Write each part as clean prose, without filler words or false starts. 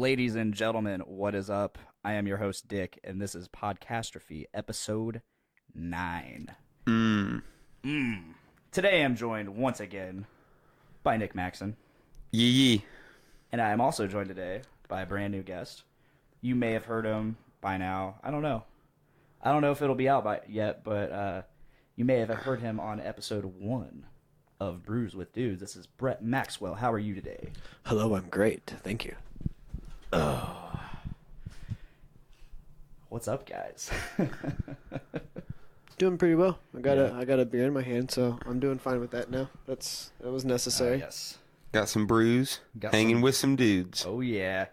Ladies and gentlemen, what is up? I am your host, Dick, and this is Podcastrophe, episode 9. Today I'm joined once again by Nick Maxon. Yee. And I am also joined today by a brand new guest. You may have heard him by now. I don't know. I don't know if it'll be out yet, but you may have heard him on episode 1 of Brews with Dudes. This is Brett Maxwell. How are you today? Hello, I'm great. Thank you. What's up, guys? Doing pretty well. I got a beer in my hand, so I'm doing fine with that now. That was necessary. Yes. Got some brews. Hanging with some dudes. Oh, yeah.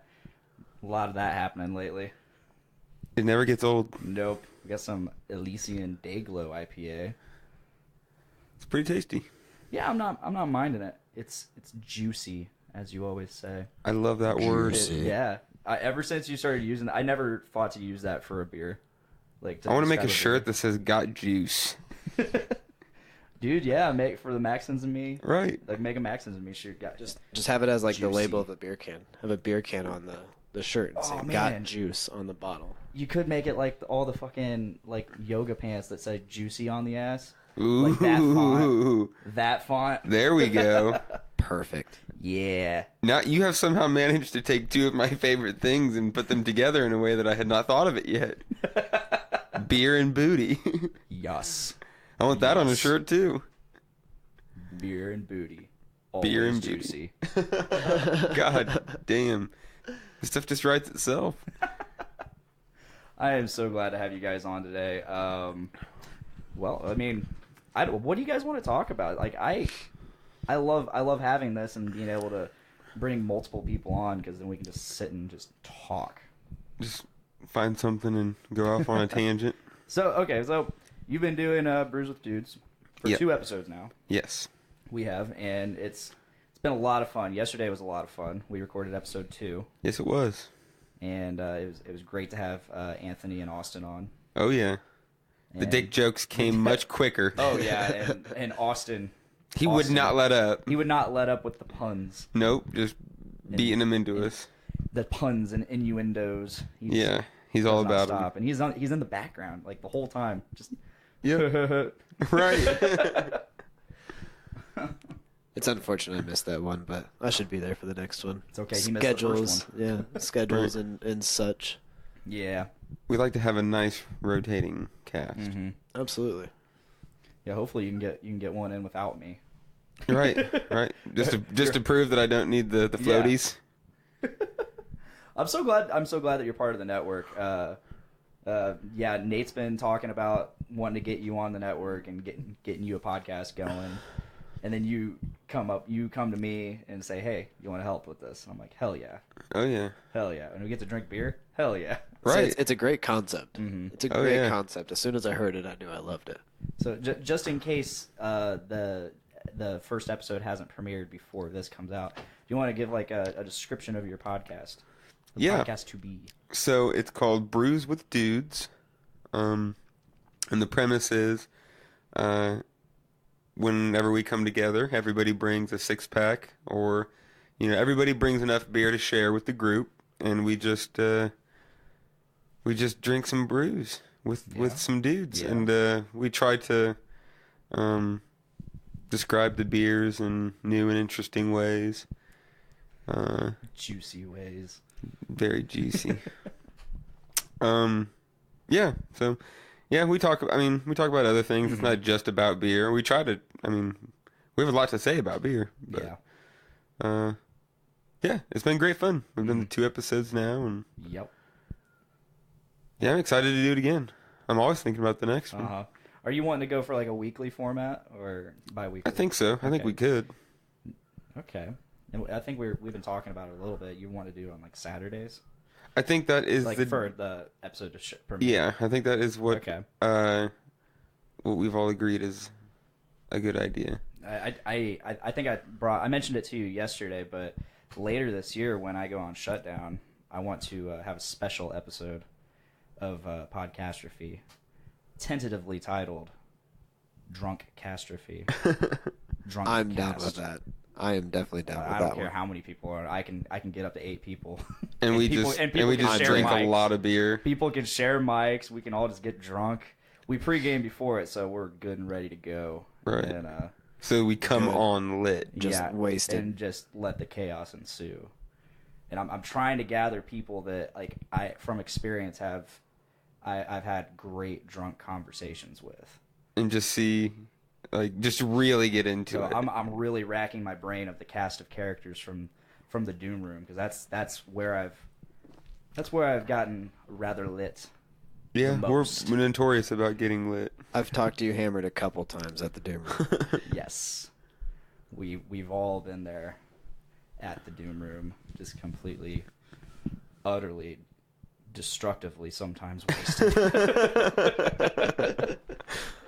A lot of that happening lately. It never gets old. Nope. We got some Elysian Dayglow IPA. It's pretty tasty. Yeah, I'm not minding it. It's juicy, as you always say. I love that word. Yeah. Ever since you started using it, I never thought to use that for a beer. I want to make a shirt that says "Got Juice." Dude, yeah, make for the Maxons and me. Right. Like make a Maxons and me shirt. Just have it as like juicy. the label of the beer can. Have a beer can on the shirt and say man. "Got Juice" on the bottle. You could make it like all the fucking like yoga pants that say "juicy" on the ass. Ooh. Like that font. That font. There we go. Perfect. Yeah. Now you have somehow managed to take two of my favorite things and put them together in a way that I had not thought of it yet. Beer and booty. Yes. I want that on a shirt too. Beer and booty. Always Beer and juicy. God damn. This stuff just writes itself. I am so glad to have you guys on today. Well, I mean, what do you guys want to talk about? Like, I love having this and being able to bring multiple people on because then we can just sit and just talk. Just find something and go off on a tangent. So you've been doing Brews with Dudes for 2 episodes now. Yes. We have, and it's been a lot of fun. Yesterday was a lot of fun. We recorded episode 2. Yes, it was. And it was great to have Anthony and Austin on. Oh, yeah. The dick jokes came much quicker. Oh, yeah, and Austin... He would not let up. He would not let up with the puns. Nope, just beating them into us. The puns and innuendos. He's all about them. And he's in the background like the whole time. Just right. It's unfortunate I missed that one, but I should be there for the next one. It's okay. He missed the first one. Yeah, schedules and such. Yeah. We like to have a nice rotating cast. Mm-hmm. Absolutely. Yeah. Hopefully you can get one in without me. Right. Just to prove that I don't need the floaties. Yeah. I'm so glad that you're part of the network. Nate's been talking about wanting to get you on the network and getting you a podcast going. And then you come to me and say, "Hey, you want to help with this?" And I'm like, "Hell yeah." Oh yeah. Hell yeah. And we get to drink beer? Hell yeah. Right. So it's a great concept. Mm-hmm. It's a great concept. As soon as I heard it, I knew I loved it. So just in case the first episode hasn't premiered before this comes out, do you want to give like a description of your podcast? Podcast to be. So it's called Brews with Dudes, and the premise is, whenever we come together, everybody brings a 6-pack, or everybody brings enough beer to share with the group, and we just drink some brews with some dudes, and we try to describe the beers in new and interesting ways. Juicy ways. Very juicy. We talk about other things. It's not just about beer. We try to. We have a lot to say about beer. But, it's been great fun. We've done the 2 episodes now, and yep. Yeah, I'm excited to do it again. I'm always thinking about the next one. Are you wanting to go for like a weekly format or bi-weekly? I think so. I think we could. Okay. And I think we've been talking about it a little bit. You want to do it on like Saturdays? I think that is like for the episode to premiere. Yeah, I think that is what what we've all agreed is a good idea. I think I mentioned it to you yesterday, but later this year when I go on shutdown, I want to have a special episode of Podcastrophe, tentatively titled Drunk Castrophe. I'm down with that. I am definitely down with that. I don't care how many people are. I can get up to 8 people. And we people just can share drink mics. a lot of beer. People can share mics. We can all just get drunk. We pregame before it, so we're good and ready to go. Right. And, so we come on lit. Just wasted. And just let the chaos ensue. And I'm trying to gather people that, like, I from experience I've had great drunk conversations with. And just see, like, just really get into it. I'm really racking my brain of the cast of characters from the Doom Room, because that's where I've gotten rather lit. Yeah, we're notorious about getting lit. I've talked to you hammered a couple times at the Doom Room. Yes, we've all been there at the Doom Room, just completely, utterly, destructively sometimes wasted.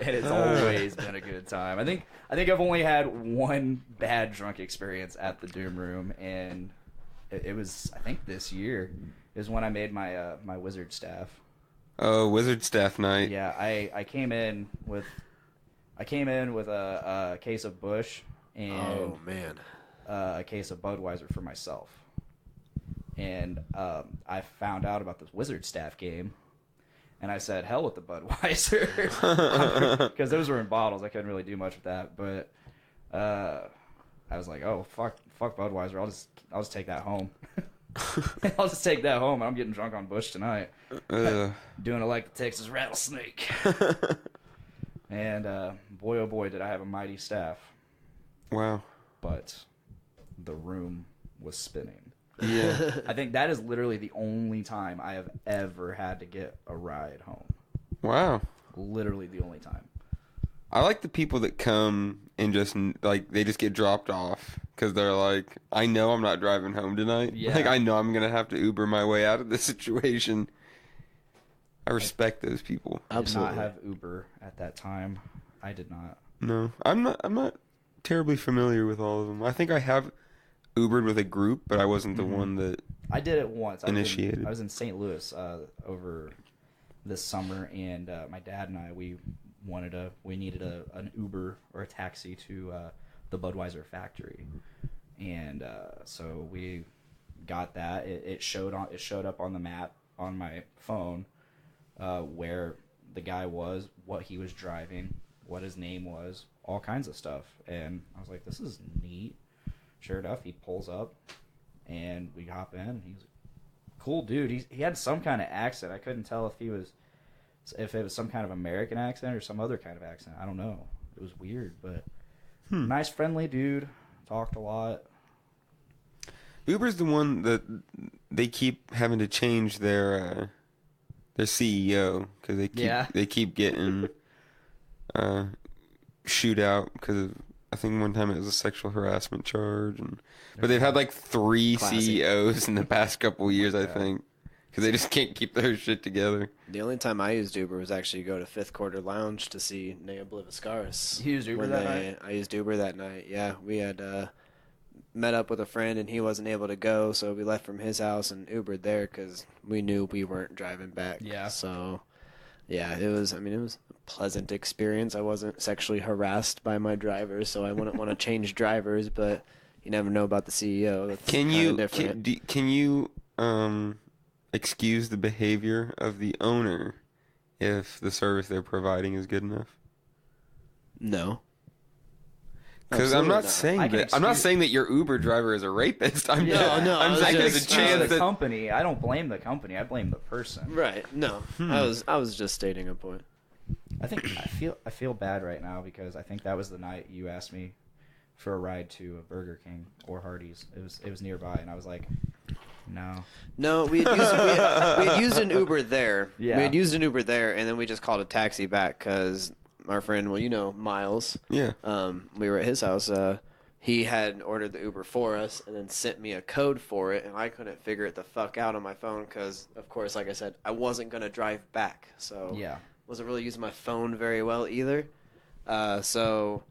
And it's always been a good time. I think I've only had one bad drunk experience at the Doom Room, and it was, I think, this year is when I made my my wizard staff. Oh, wizard staff night. Yeah, I came in with a case of Busch and a case of Budweiser for myself. And I found out about this wizard staff game, and I said, hell with the Budweiser. Because those were in bottles. I couldn't really do much with that. But I was like, oh, fuck Budweiser. I'll just take that home. I'll just take that home. I'm getting drunk on Busch tonight. Doing it like the Texas rattlesnake. And boy, oh boy, did I have a mighty staff. Wow. But the room was spinning. Yeah. I think that is literally the only time I have ever had to get a ride home. Wow. Literally the only time. I like the people that come and just, like, they just get dropped off because they're like, I know I'm not driving home tonight. Yeah. Like, I know I'm going to have to Uber my way out of this situation. I respect those people. Absolutely. I did not have Uber at that time. I did not. No, I'm not terribly familiar with all of them. I think I have Ubered with a group, but I wasn't the one that I did it once. initiated. I was in St. Louis over this summer, and my dad and I, we needed an Uber or a taxi to the Budweiser factory, and so we got that. It showed up on the map on my phone where the guy was, what he was driving, what his name was, all kinds of stuff, and I was like, this is neat. Sure enough, he pulls up, and we hop in. He's a cool dude. He had some kind of accent. I couldn't tell if it was some kind of American accent or some other kind of accent. I don't know. It was weird, but nice, friendly dude. Talked a lot. Uber's the one that they keep having to change their CEO because they keep getting shootout because of, I think one time it was a sexual harassment charge, but they've had like 3 Classic. CEOs in the past couple of years, I think, because they just can't keep their shit together. The only time I used Uber was actually go to Fifth Quarter Lounge to see Nea Bliviscaris. You used Uber that night? I used Uber that night, yeah. We had met up with a friend, and he wasn't able to go, so we left from his house and Ubered there because we knew we weren't driving back. Yeah. So, yeah, it was a pleasant experience. I wasn't sexually harassed by my drivers, so I wouldn't want to change drivers, but you never know about the CEO. That's Can different. you excuse the behavior of the owner if the service they're providing is good enough? No. Because I'm not saying that your Uber driver is a rapist. I'm saying there's a chance the that company. I don't blame the company. I blame the person. Right. No. I was just stating a point. I feel bad right now because I think that was the night you asked me for a ride to a Burger King or Hardee's. It was nearby, and I was like, no. No, we had used an Uber there. Yeah. We had used an Uber there, and then we just called a taxi back because our friend, Miles. Yeah. We were at his house. He had ordered the Uber for us and then sent me a code for it, and I couldn't figure it the fuck out on my phone because, of course, like I said, I wasn't going to drive back. So Yeah. wasn't really using my phone very well either. So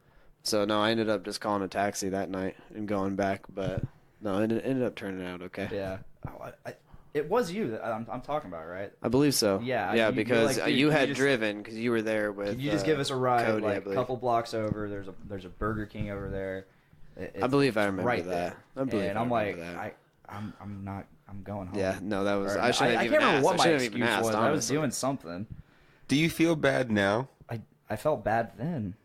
no, I ended up just calling a taxi that night and going back, but no, it ended up turning out okay. Yeah. Oh, it was you that I'm talking about, right? I believe so. Yeah, Yeah, you- because you're like, dude, you can had you just- driven because you were there with. Could you just give us a ride Cody, I like a believe. couple blocks over? There's a Burger King over there. I believe I remember right that. And I'm like, I'm going home. Yeah, no, that was. I can't remember what my excuse was. Honestly. I was doing something. Do you feel bad now? I felt bad then.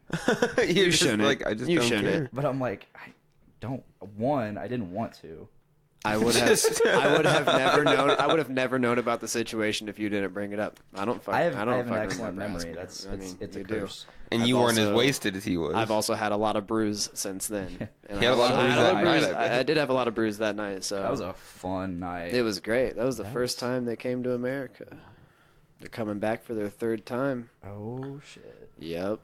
you shouldn't. Like, I just don't care. But I'm like, I didn't want to. I would have never known. I would have never known about the situation if you didn't bring it up. I have an excellent memory. It's a curse. And you weren't as wasted as he was. I've also had a lot of brews since then. And he had a lot of brews that night. I did have a lot of brews that night. So that was a fun night. It was great. That was the first time they came to America. They're coming back for their third time. Oh shit. Yep.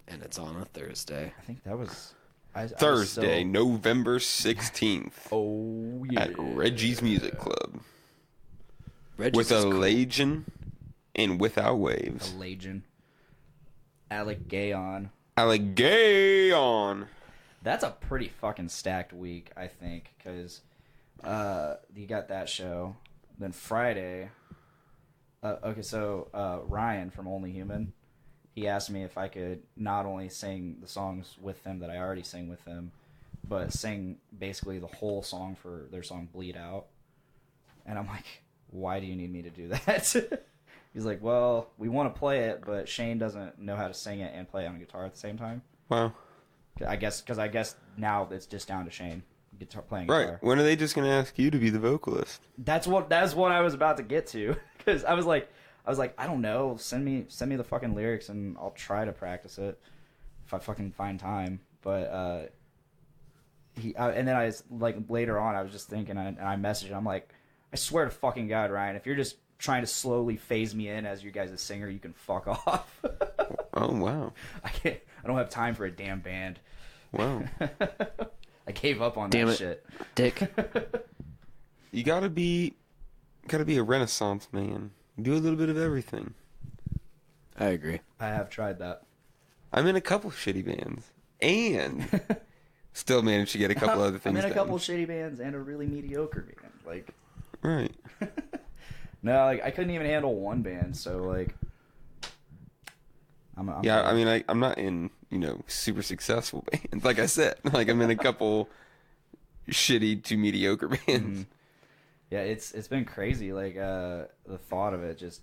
And it's on a Thursday. I think that was Thursday, November 16th. Oh yeah. At Reggie's Music Club. Reggie's with a Legion and Without Waves. A Legion. Allegayon. That's a pretty fucking stacked week, I think, because you got that show. Then Friday. Ryan from Only Human, he asked me if I could not only sing the songs with them that I already sing with them, but sing basically the whole song for their song Bleed Out. And I'm like, why do you need me to do that? He's like, well, we want to play it, but Shane doesn't know how to sing it and play it on guitar at the same time. Wow. I guess now it's just down to Shane playing guitar. Right. When are they just going to ask you to be the vocalist? That's what I was about to get to. Because I was like, I don't know. Send me the fucking lyrics and I'll try to practice it if I fucking find time. But and then I was like, later on, I was just thinking, and I messaged him. I'm like, I swear to fucking God, Ryan, if you're just trying to slowly phase me in as you guys' singer, you can fuck off. Oh wow. I don't have time for a damn band. Wow. I gave up on that shit. Dick. You gotta be a Renaissance man. Do a little bit of everything. I agree. I have tried that. I'm in a couple shitty bands. And still managed to get a couple other things I'm in a done. couple shitty bands and a really mediocre band. Like, right. No, like I couldn't even handle one band, so like I'm not in, super successful bands. Like I said, like I'm in a couple shitty to mediocre bands. Mm-hmm. Yeah, it's been crazy. Like the thought of it, just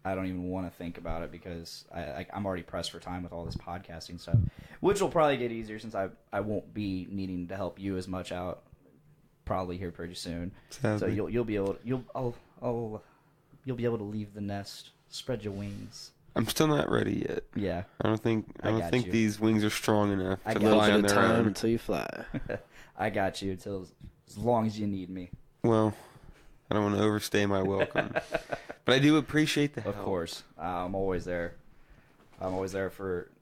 I don't even want to think about it because I'm already pressed for time with all this podcasting stuff, which will probably get easier since I won't be needing to help you as much out probably here pretty soon. Sadly. So you'll be able to leave the nest, spread your wings. I'm still not ready yet. Yeah, I don't think these wings are strong enough to fly on their own until you fly. I got you until as long as you need me. Well, I don't want to overstay my welcome, but I do appreciate the help. Of course, I'm always there. I'm always there for.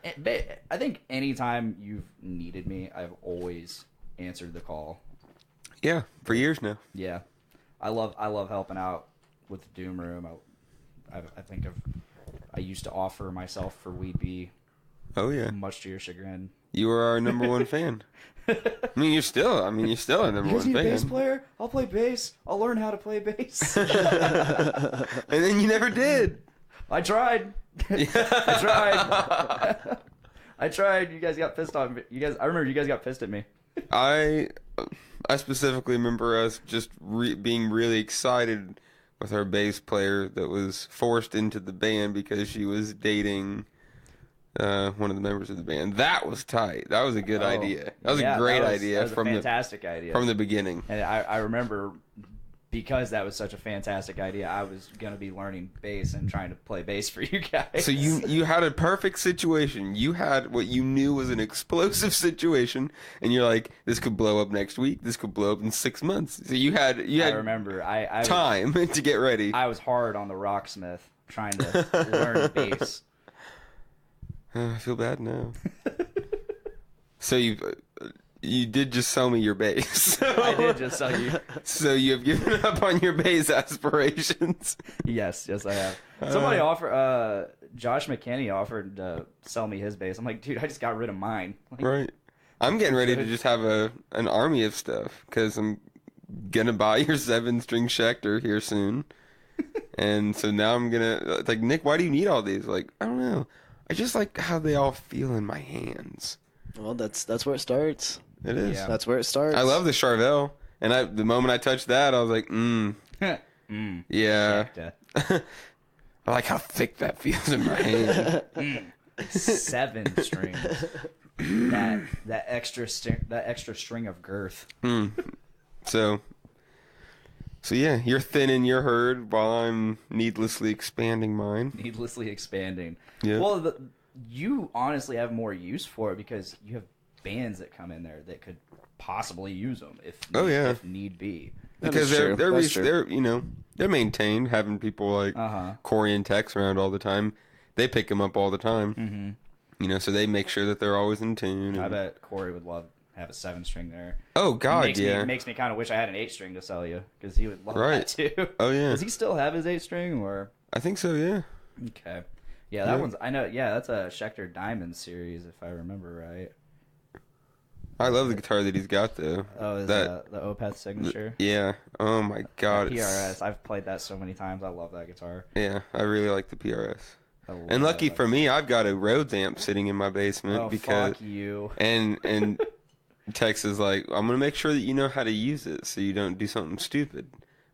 I think anytime you've needed me, I've always answered the call. Yeah, for years now. Yeah, I love helping out with the Doom Room. I used to offer myself for Weed Bee. Oh yeah, much to your chagrin. You were our number one fan. I mean, you're still a number one fan. You guys need a bass player? I'll play bass. I'll learn how to play bass. And then you never did. I tried. I tried. You guys got pissed on me. I remember you guys got pissed at me. I specifically remember us just being really excited with our bass player that was forced into the band because she was dating one of the members of the band. That was tight. That was a good idea. That was a great idea. That was a fantastic idea from the beginning. And I remember because that was such a fantastic idea, I was going to be learning bass and trying to play bass for you guys. So you had a perfect situation. You had what you knew was an explosive situation, and you're like, this could blow up next week. This could blow up in 6 months. So you had I remember. I time to get ready. I was hard on the rocksmith trying to learn bass. I feel bad now. So you did just sell me your bass. I did just sell you. So you have given up on your bass aspirations. Yes, I have. Somebody offered, Josh McKinney offered to sell me his bass. I'm like, dude, I just got rid of mine. Like, right. I'm getting ready to just have an army of stuff because I'm going to buy your 7-string Schecter here soon. And so now I'm going to, like, Nick, why do you need all these? Like, I don't know. I just like how they all feel in my hands. Well, that's where it starts. It is. Yeah. That's where it starts. I love the Charvel, and the moment I touched that, I was like, yeah. I like how thick that feels in my hand. 7 strings. That extra string of girth. So yeah, you're thinning your herd while I'm needlessly expanding mine. Needlessly expanding. Yeah. Well, you honestly have more use for it because you have bands that come in there that could possibly use them if need be. Because true. they're That's true. they're maintained, having people like Corey and Tex around all the time. They pick them up all the time. Mm-hmm. So they make sure that they're always in tune. I bet Corey would love to have a 7 string there. Oh God, It makes me kind of wish I had an 8 string to sell you because he would love that too. Oh yeah. Does he still have his 8 string or? I think so. Yeah. Okay. Yeah, that one's. I know. Yeah, that's a Schecter Diamond series if I remember right. I love the guitar that he's got though. Oh, is the Opeth signature? Yeah. Oh my God. PRS. I've played that so many times. I love that guitar. Yeah, I really like the PRS. And lucky for me, I've got a Rhodes amp sitting in my basement. Oh, because, fuck you. And Tex is like, I'm gonna make sure that you know how to use it, so you don't do something stupid.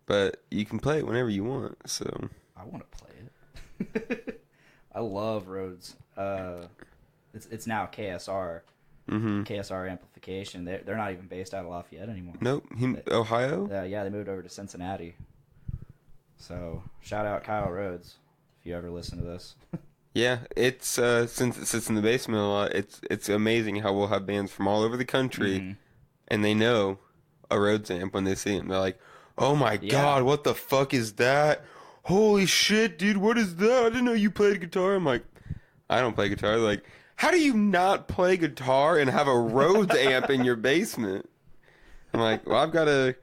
But you can play it whenever you want. So I want to play it. I love Rhodes. It's now KSR. KSR amplification. They're not even based out of Lafayette anymore. Nope. Ohio? Yeah, they moved over to Cincinnati. So shout out Kyle Rhodes if you ever listen to this. Yeah, it's since it sits in the basement a lot, it's amazing how we'll have bands from all over the country, and they know a Rhodes amp when they see them. They're like, "Oh my God, what the fuck is that? Holy shit, dude, what is that? I didn't know you played guitar." I'm like, I don't play guitar. They're like, how do you not play guitar and have a Rhodes amp in your basement? I'm like, well, I've got a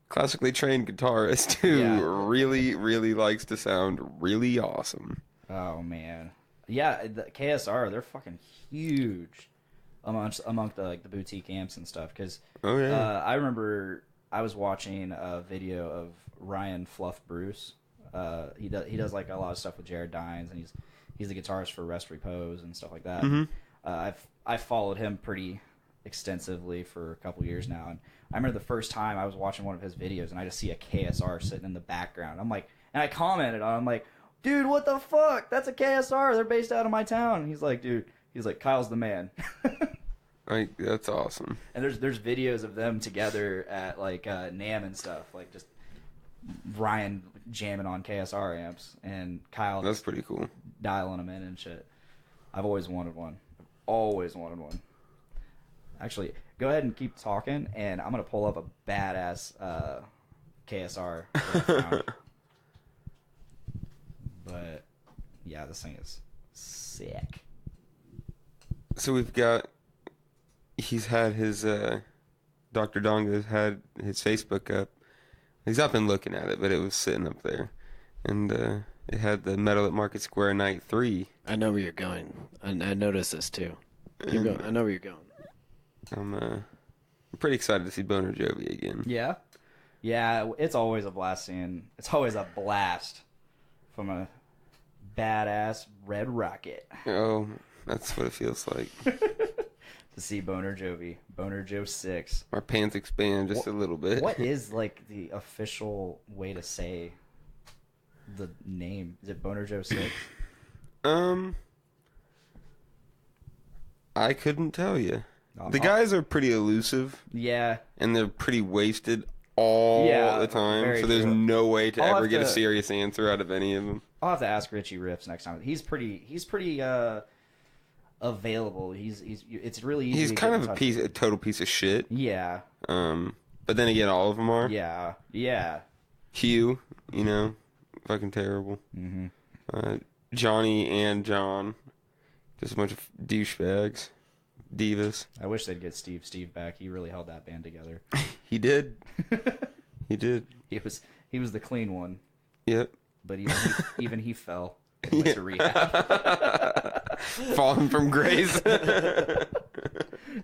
classically trained guitarist who really, really likes to sound really awesome. Oh, man. Yeah, the KSR, they're fucking huge amongst the boutique amps and stuff. Because I remember I was watching a video of Ryan Fluff Bruce. He does like a lot of stuff with Jared Dines, and he's the guitarist for Rest Repose and stuff like that. I've followed him pretty extensively for a couple years now, and I remember the first time I was watching one of his videos, and I just see a KSR sitting in the background. I'm like, and I commented on, I'm like, dude, what the fuck? That's a KSR. They're based out of my town. And he's like, dude, Kyle's the man. Like, that's awesome. And there's videos of them together at like NAMM and stuff, like just Ryan jamming on KSR amps and Kyle. That's pretty cool. Dialing them in and shit. I've always wanted one. Actually, go ahead and keep talking, and I'm gonna pull up a badass KSR. But yeah, this thing is sick. So he's had his Dr. Donga's had his Facebook up. He's not been looking at it, but it was sitting up there, and it had the Metal at Market Square Night 3. I know where you're going. I noticed this too. I know where you're going. I'm pretty excited to see Boner Jovi again. Yeah, it's always a blast from a badass Red Rocket. Oh, that's what it feels like. To see Boner Joe 6. Our pants expand just a little bit. What is like the official way to say the name? Is it Boner Joe 6? I couldn't tell you. No, the guys are pretty elusive. Yeah. And they're pretty wasted all the time. So there's no way to ever get a serious answer out of any of them. I'll have to ask Richie Riffs next time. He's pretty available. It's really easy. He's kind of a total piece of shit. Yeah. But then again, all of them are. Yeah. Hugh, fucking terrible. Johnny and John, just a bunch of douchebags, divas. I wish they'd get Steve back. He really held that band together. He did. He did. He was the clean one. Yep. But even he fell and went to rehab. Falling from grace.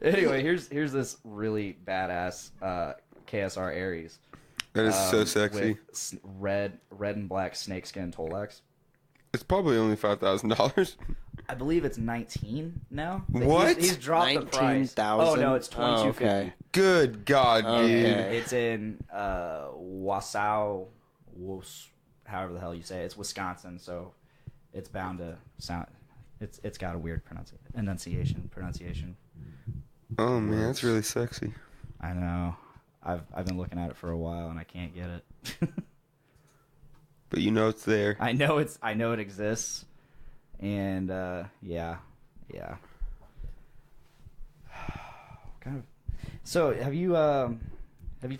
Anyway, here's this really badass KSR Aries. That is so sexy. With red and black snakeskin Tolex. It's probably only $5,000. I believe it's 19 now. What? He's dropped the price. 19,000? Oh no, it's 22.50. okay. Good God, Okay. dude. It's in Wausau, however the hell you say it. It's Wisconsin, so it's bound to sound. It's got a weird pronunciation. Oh man, that's really sexy. I know. I've been looking at it for a while and I can't get it. But you know it's there. I know it exists, and yeah. Kind of. So have you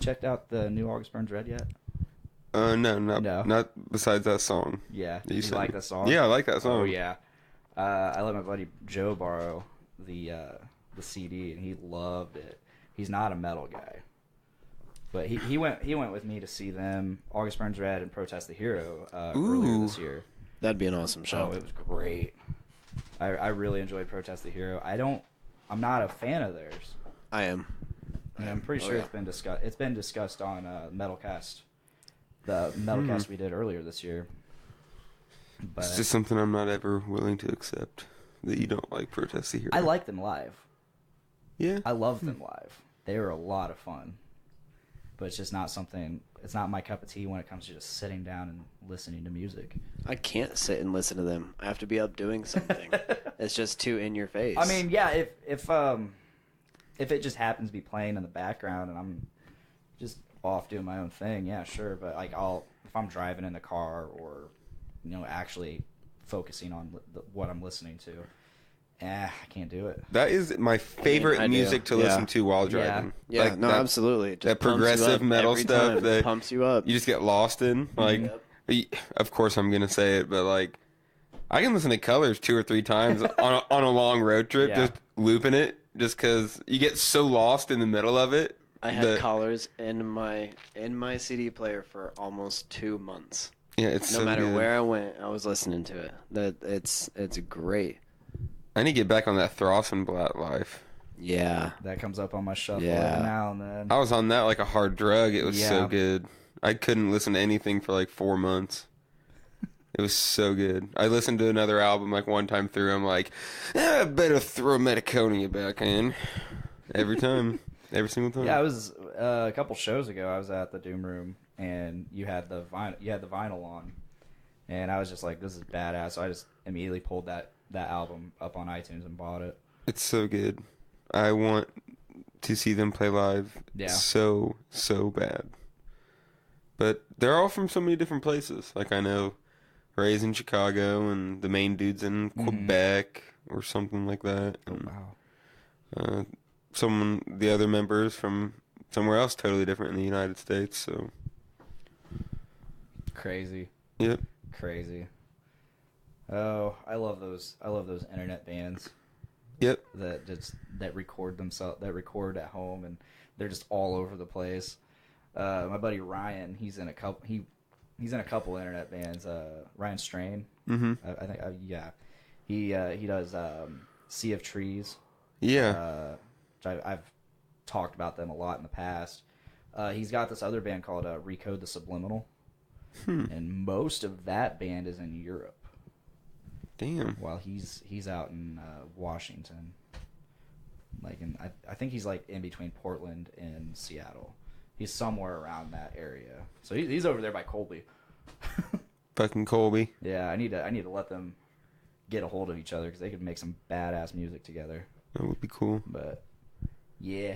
checked out the new August Burns Red yet? No, No. not besides that song. Yeah. that You sang. like the song? Yeah, I like that song. Oh yeah. I let my buddy Joe borrow the CD, and he loved it. He's not a metal guy, but he went with me to see them, August Burns Red and Protest the Hero, earlier this year. That'd be an awesome show. Oh, it was great. I really enjoyed Protest the Hero. I'm not a fan of theirs. I am. And I'm pretty sure yeah. it's been discussed on Metalcast, the Metalcast we did earlier this year. But It's just something I'm not ever willing to accept, that you don't like Protest the Hero. I like them live. Yeah. I love them live. They were a lot of fun. But it's just not something. It's not my cup of tea when it comes to just sitting down and listening to music. I can't sit and listen to them. I have to be up doing something. It's just too in your face. I mean, yeah, if it just happens to be playing in the background and I'm just off doing my own thing, yeah, sure. But like if I'm driving in the car or actually focusing on what I'm listening to, I can't do it. That is my favorite I do. music to Yeah. listen to while driving. yeah, Like no, that, absolutely. It just that pumps you progressive up metal every stuff time. that pumps you up. you just get lost in. Like, of course I'm gonna say it, but like, I can listen to Colors 2 or 3 times on a long road trip, Yeah. just looping it, just because you get so lost in the middle of it. I had that- Collars in my CD player for almost 2 months. Yeah, it's No so matter good. where I went, I was listening to it. It's great. I need to get back on that Throssenblatt life. Yeah. That comes up on my shuffle Yeah. every now and then. I was on that like a hard drug. It was so Yeah. good. I couldn't listen to anything for like 4 months. It was so good. I listened to another album like one time through. I'm like, I better throw Metaconia back in. Every time. Every single time. Yeah, I was a couple shows ago. I was at the Doom Room, and you had the vinyl on, and I was just like, "This is badass." So I just immediately pulled that album up on iTunes and bought it. It's so good. I want to see them play live Yeah. so bad. But they're all from so many different places. Like I know Ray's in Chicago and the main dude's in Quebec or something like that. And, Wow. the other members from somewhere else totally different in the United States. So, Crazy. yep. Crazy. Oh, I love those internet bands Yep. that record themselves, that record at home, and they're just all over the place. My buddy Ryan, he's in a couple internet bands. Ryan Strain, Mm-hmm. I think, yeah, he does Sea of Trees. Yeah. Which I've talked about them a lot in the past. He's got this other band called Recode the Subliminal, and most of that band is in Europe, Damn. while he's out in Washington. Like, I think he's like in between Portland and Seattle. He's somewhere around that area. So he's over there by Colby. Fucking Colby. Yeah, I need to let them get a hold of each other because they could make some badass music together. That would be cool. But yeah,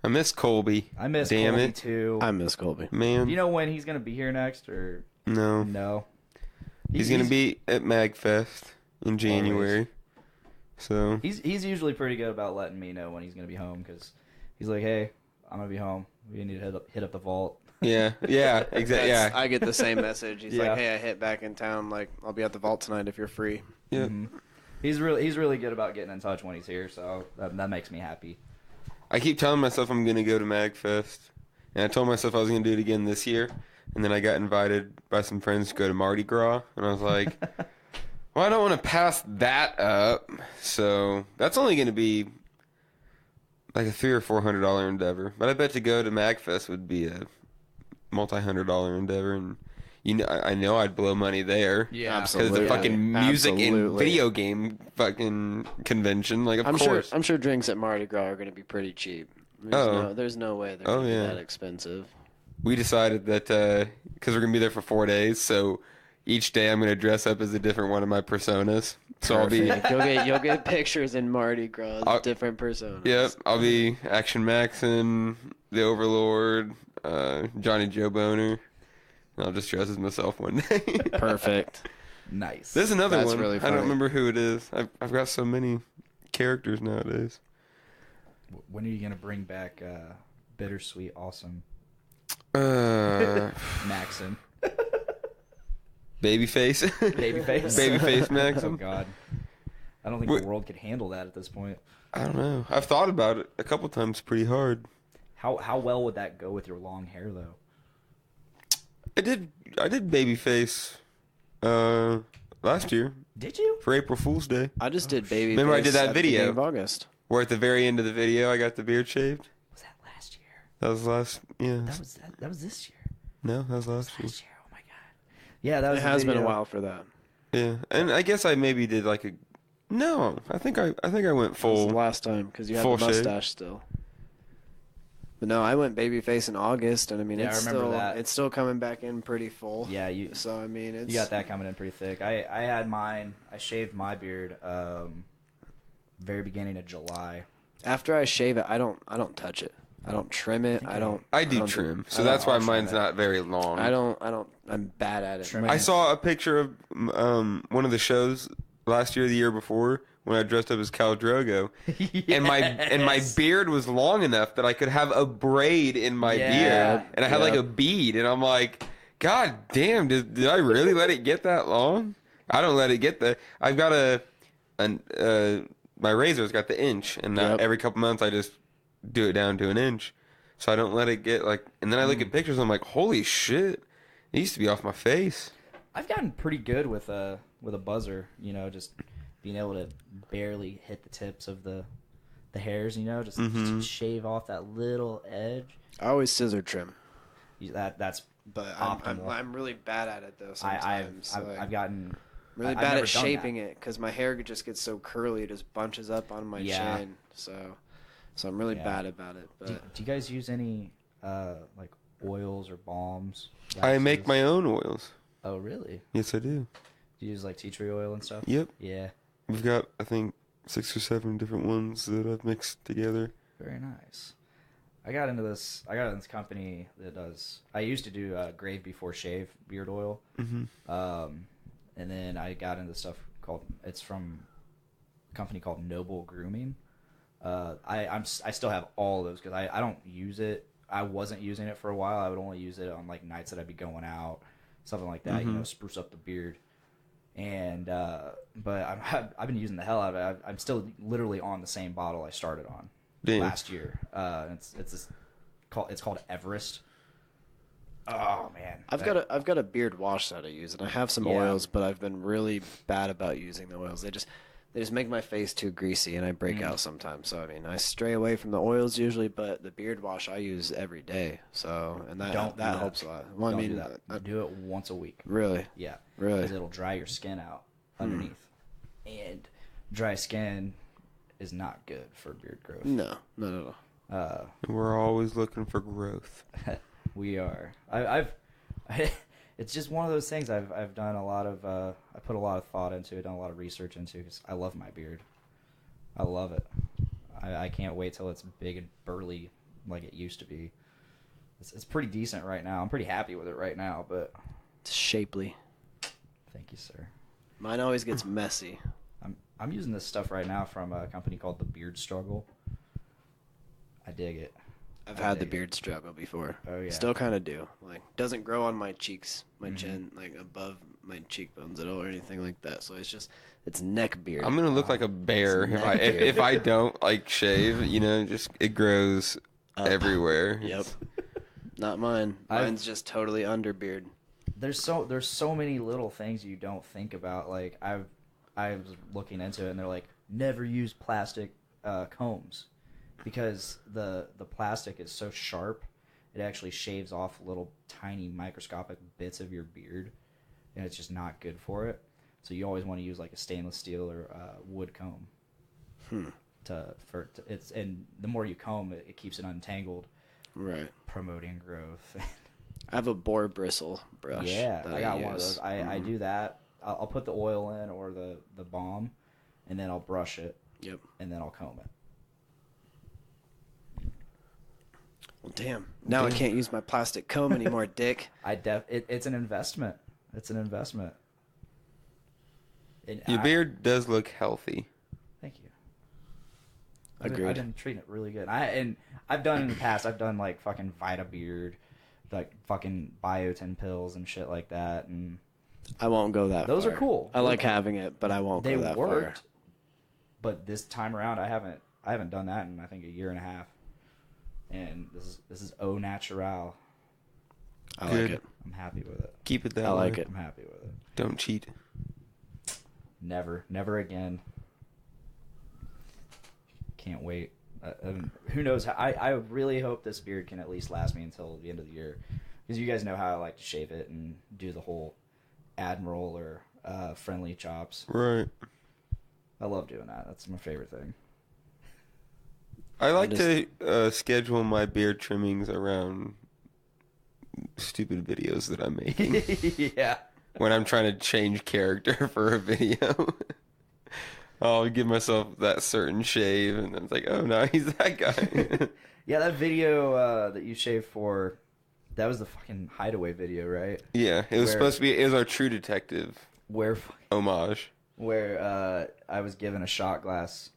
I miss Colby. I miss Damn Colby it. too. I miss Colby. Man. Do you know when he's gonna be here next, or No. no? He's going to be at MagFest in January. So, He's usually pretty good about letting me know when he's gonna be home because he's like, "Hey, I'm gonna be home. We need to hit up the vault." yeah. Yeah, exactly. Yeah. I get the same message. He's Yeah. like, "Hey, I hit back in town. Like, I'll be at the vault tonight if you're free." Yeah. He's really good about getting in touch when he's here, so that makes me happy. I keep telling myself I'm going to go to MagFest. And I told myself I was going to do it again this year. And then I got invited by some friends to go to Mardi Gras. And I was like, well, I don't want to pass that up. So that's only going to be like a $300 or $400 endeavor. But I bet to go to MagFest would be a multi-$100 endeavor. And I know I'd blow money there. Yeah, Because the fucking music and video game fucking convention, like, of course. I'm sure drinks at Mardi Gras are going to be pretty cheap. There's no way they're going to be that expensive. We decided that because we're going to be there for 4 days, so each day I'm going to dress up as a different one of my personas. So Perfect. You'll get pictures in Mardi Gras, different personas. Yep, I'll be Action Maxon, the Overlord, Johnny Joe Boner. And I'll just dress as myself one day. Perfect. Nice. There's another That's one. really funny. I don't remember who it is. I've got so many characters nowadays. When are you gonna bring back Bittersweet Awesome Maxon? Babyface. Babyface Maxon. Oh God, I don't think the world could handle that at this point. I don't know. I've thought about it a couple times pretty hard. How well would that go with your long hair though? I did Babyface last year. Did you? For April Fool's Day. I just did Babyface. Remember I did that at video? the beginning of August. Where at the very end of the video I got the beard shaved. Was that last year? That was last. Yeah. That was this year. No, that was last year. Last year. Oh my God. Yeah, that was. It has been a while for that. Yeah, and I guess I maybe did like a. No, I think I went That was full. the last time because you had full the mustache still. But no, I went Babyface in August, and I mean, Yeah, I remember that. it's still coming back in pretty full. Yeah, So I mean, you got that coming in pretty thick. I had mine. I shaved my beard very beginning of July. After I shave it, I don't touch it. I don't trim it. I do trim, so that's why mine's not very long. I'm bad at it. Trimming. I saw a picture of one of the shows last year, or the year before, when I dressed up as Khal Drogo, and my beard was long enough that I could have a braid in my beard, and I had like a bead, and I'm like, God damn, did I really let it get that long? I don't let it get that. I've got my razor's got the inch, and every couple months I just do it down to an inch, so I don't let it get like. And then I look at pictures, and I'm like, holy shit, it used to be off my face. I've gotten pretty good with a buzzer, just being able to barely hit the tips of the hairs, just shave off that little edge. I always scissor trim. That's But optimal. I'm really bad at it though. Sometimes I've gotten really I've bad never at done shaping that. it because my hair just gets so curly, it just bunches up on my chin. So I'm really bad about it. But Do you guys use any like oils or balms? I make my own oils. Oh really? Yes, I do. Do you use like tea tree oil and stuff? Yep. Yeah. We've got, I think, 6 or 7 different ones that I've mixed together. Very nice. I got into this company that does. I used to do Grave Before Shave beard oil, and then I got into stuff it's from a company called Noble Grooming. I still have all of those because I don't use it. I wasn't using it for a while. I would only use it on like nights that I'd be going out, something like that. Spruce up the beard. And but I've been using the hell out of it. I'm still literally on the same bottle I started on last year. It's called Everest. Oh man, I've got a beard wash that I use, and I have some oils, but I've been really bad about using the oils. They just make my face too greasy, and I break out sometimes. So I mean, I stray away from the oils usually, but the beard wash I use every day. So and that helps a lot. Well, Don't do that. Do it once a week. Really? Yeah. Really? Because it'll dry your skin out underneath, and dry skin is not good for beard growth. No, not at all. We're always looking for growth. We are. It's just one of those things I've done a lot of. I put a lot of thought into it, done a lot of research into, because I love my beard. I love it. I can't wait till it's big and burly like it used to be. It's pretty decent right now. I'm pretty happy with it right now, but It's shapely. thank you, sir. Mine always gets messy. I'm using this stuff right now from a company called The Beard Struggle. I dig it. I've had the beard struggle before. Oh yeah. Still kind of do. Like, doesn't grow on my cheeks, my chin, like above my cheekbones at all or anything like that. So it's neck beard. I'm gonna look like a bear if I don't like shave. Just it grows everywhere. Yep. Not mine. Mine's just totally under beard. There's so many little things you don't think about. Like I was looking into it, and they're like, never use plastic combs, because the plastic is so sharp it actually shaves off little tiny microscopic bits of your beard, and it's just not good for it. So you always want to use like a stainless steel or wood comb. And the more you comb it, it keeps it untangled, Right. promoting growth. I have a boar bristle brush. Yeah, that I got use. one of those. I do that. I'll put the oil in or the balm, and then I'll brush it. Yep. And then I'll comb it. Well, damn. Now I can't use my plastic comb anymore, Dick. It's an investment. It's an investment. Your beard does look healthy. Thank you. Agreed. I've been treating it really good. I've done in the past. I've done like fucking Vita Beard, like fucking biotin pills and shit like that, and I won't go that those far. are cool. I like having it, but I won't They go that worked, far. but this time around I haven't done that in I think a year and a half, and this is au natural. I Good. like it. I'm happy with it. Keep it that I way. like it. I'm happy with it. Don't cheat. Never again. Can't wait. Who knows? I really hope this beard can at least last me until the end of the year, because you guys know how I like to shave it and do the whole admiral or friendly chops. Right. I love doing that. That's my favorite thing. I like to schedule my beard trimmings around stupid videos that I'm making. Yeah. When I'm trying to change character for a video. I'll give myself that certain shave, and then it's like, oh, no, he's that guy. Yeah, that video that you shaved for, that was the fucking Hideaway video, right? Yeah, it was supposed to be, it was our True Detective homage. Where I was given a shot glass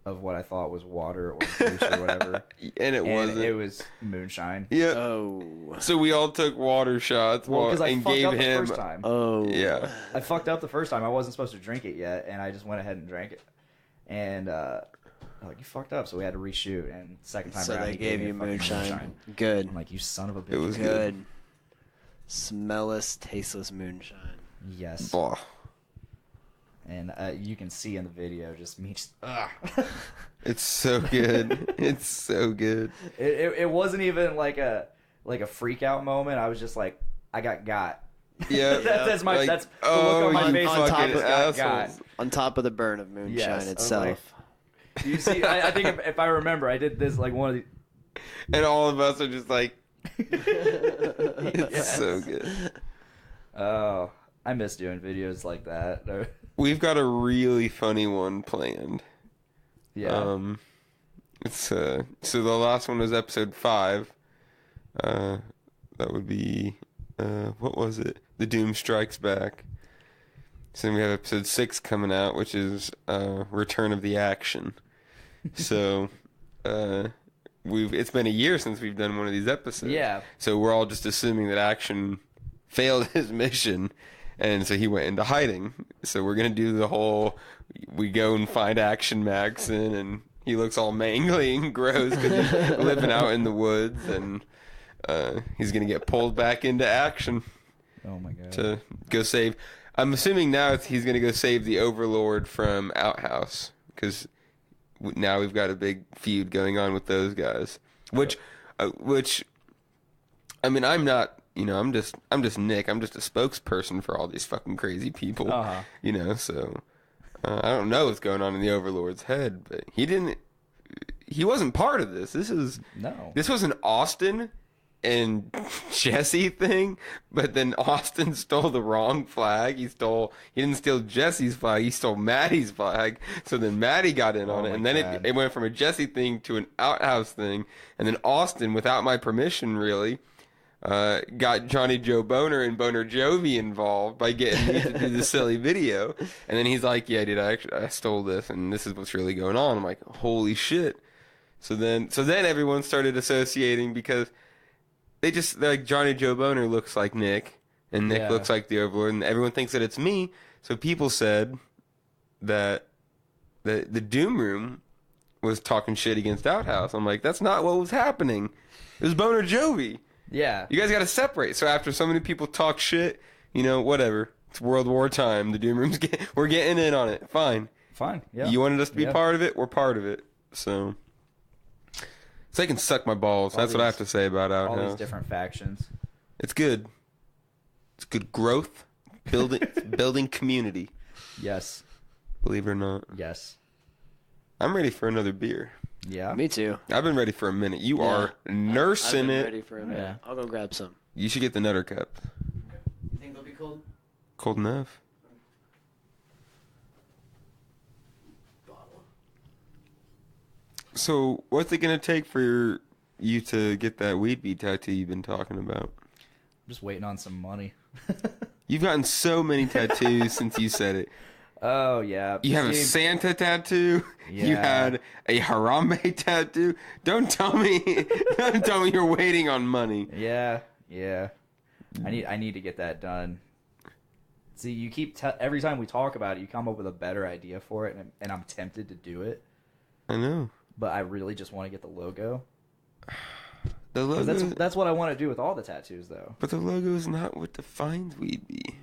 of what I thought was water or juice or whatever. And it wasn't. It was moonshine. Yeah. Oh. So we all took water shots Because I and fucked gave up the him. first time. Oh. Yeah. I fucked up the first time. I wasn't supposed to drink it yet, and I just went ahead and drank it. And I'm like, you fucked up, so we had to reshoot. And second time So around, they he gave me you a fucking moonshine. Good. I'm like, you son of a bitch. It was Good. Smellless, tasteless moonshine. Yes. Blah. And you can see in the video just me just, It's so good. It's so good. It wasn't even like a freak out moment. I was just like, I got. Yeah. That's like, the look on my you face. on top fucking of assholes. On top of the burn of moonshine Yes, itself. You see, I think if I remember, I did this like one of the. And all of us are just like, it's Yes. so good. Oh, I miss doing videos like that. We've got a really funny one planned. Yeah. It's so the last one was episode 5. That would be what was it? The Doom Strikes Back. So then we have episode 6 coming out, which is Return of the Action. So it's been a year since we've done one of these episodes. Yeah. So we're all just assuming that Action failed his mission, and so he went into hiding. So we're gonna do the whole, we go and find Action Maxon, and he looks all mangly and gross because he's living out in the woods, and he's gonna get pulled back into action Oh my god. to go save. I'm assuming now he's gonna go save the Overlord from Outhouse, because now we've got a big feud going on with those guys. Which, I mean, I'm not. I'm just Nick. I'm just a spokesperson for all these fucking crazy people. Uh-huh. So I don't know what's going on in the Overlord's head, but he wasn't part of this. This was an Austin and Jesse thing, but then Austin stole the wrong flag. He didn't steal Jesse's flag, he stole Maddie's flag. So then Maddie got in on it, and then it went from a Jesse thing to an Outhouse thing, and then Austin, without my permission really, got Johnny Joe Boner and Boner Jovi involved by getting me to do the silly video. And then he's like, yeah, dude, I stole this, and this is what's really going on. I'm like, holy shit. So then everyone started associating, because they're like, Johnny Joe Boner looks like Nick, and Nick looks like the Overlord, and everyone thinks that it's me. So people said that the Doom Room was talking shit against Outhouse. I'm like, that's not what was happening. It was Boner Jovi. Yeah. You guys got to separate. So after so many people talk shit, whatever. It's World War time. The Doom Room's we're getting in on it. Fine. Yeah. You wanted us to be part of it. We're part of it. So So they can suck my balls. That's what I have to say about all Outhouse. these different factions. It's good. It's good growth, building community. Yes. Believe it or not. Yes. I'm ready for another beer. Yeah. Me too. I've been ready for a minute. You are nursing I've been it. ready for a minute. Yeah. I'll go grab some. You should get the Nutter Cup. You think they'll be cold? Cold enough. Bottle. So, what's it gonna take for you to get that weed bee tattoo you've been talking about? I'm just waiting on some money. You've gotten so many tattoos since you said it. Oh yeah. You have a See, Santa tattoo. You Yeah. had a Harambe tattoo. Don't tell me you're waiting on money. Yeah. Yeah. I need to get that done. See, you keep every time we talk about it, you come up with a better idea for it, and I'm tempted to do it, I know. but I really just want to get the logo. The 'Cause logo, that's what I want to do with all the tattoos, though. but the logo is not what defines weed bee.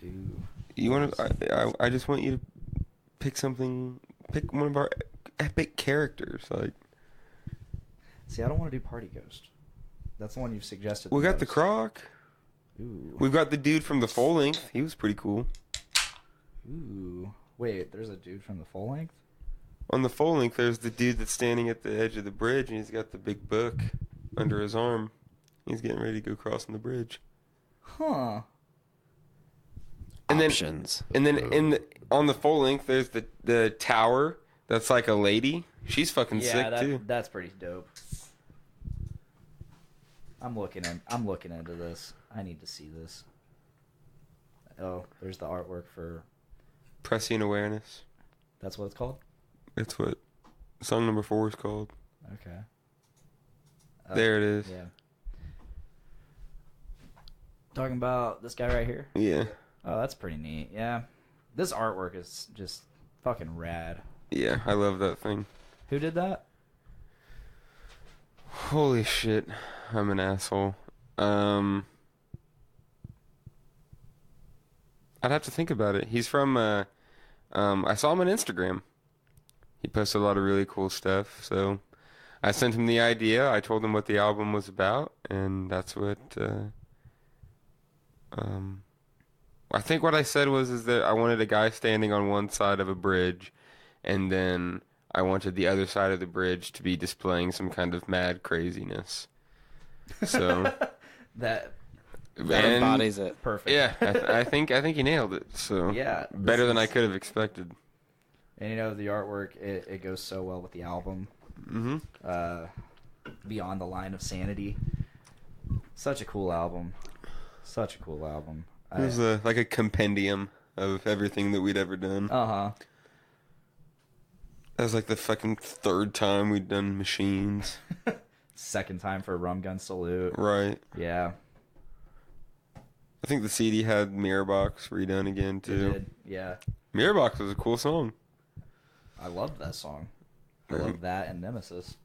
Ooh. You want to? I just want you to pick something. Pick one of our epic characters. Like See, I don't want to do Party Ghost. That's the one you've suggested. we got the most. Croc. Ooh. We've got the dude from the full length. He was pretty cool. Ooh. Wait, there's a dude from the full length? On the full length, there's the dude that's standing at the edge of the bridge, and he's got the big book under his arm. He's getting ready to go crossing the bridge. Huh. And Options. then on the full length, there's the tower that's like a lady. She's fucking sick too. That's pretty dope. I'm looking into this. I need to see this. Oh, there's the artwork for. Prescient awareness. That's what it's called. That's what song number 4 is called. Okay. There it is. Yeah. Talking about this guy right here. Yeah. Oh, that's pretty neat. Yeah. This artwork is just fucking rad. Yeah, I love that thing. Who did that? Holy shit, I'm an asshole. I'd have to think about it. He's from, I saw him on Instagram. He posted a lot of really cool stuff, so I sent him the idea. I told him what the album was about, and that's what, I think what I said is that I wanted a guy standing on one side of a bridge, and then I wanted the other side of the bridge to be displaying some kind of mad craziness. So That That embodies it. perfect. yeah, I think you nailed it. So Yeah. better than I could have expected. And you know the artwork, it goes so well with the album. Mm-hmm. Beyond the Line of Sanity. Such a cool album. Such a cool album. It was like a compendium of everything that we'd ever done. Uh-huh. That was like the fucking 3rd time we'd done Machines. Second time for Rum Gun Salute. Right. Yeah. I think the CD had Mirror Box redone again It too. did. Yeah. Mirror Box was a cool song. I loved that song. I love that and Nemesis.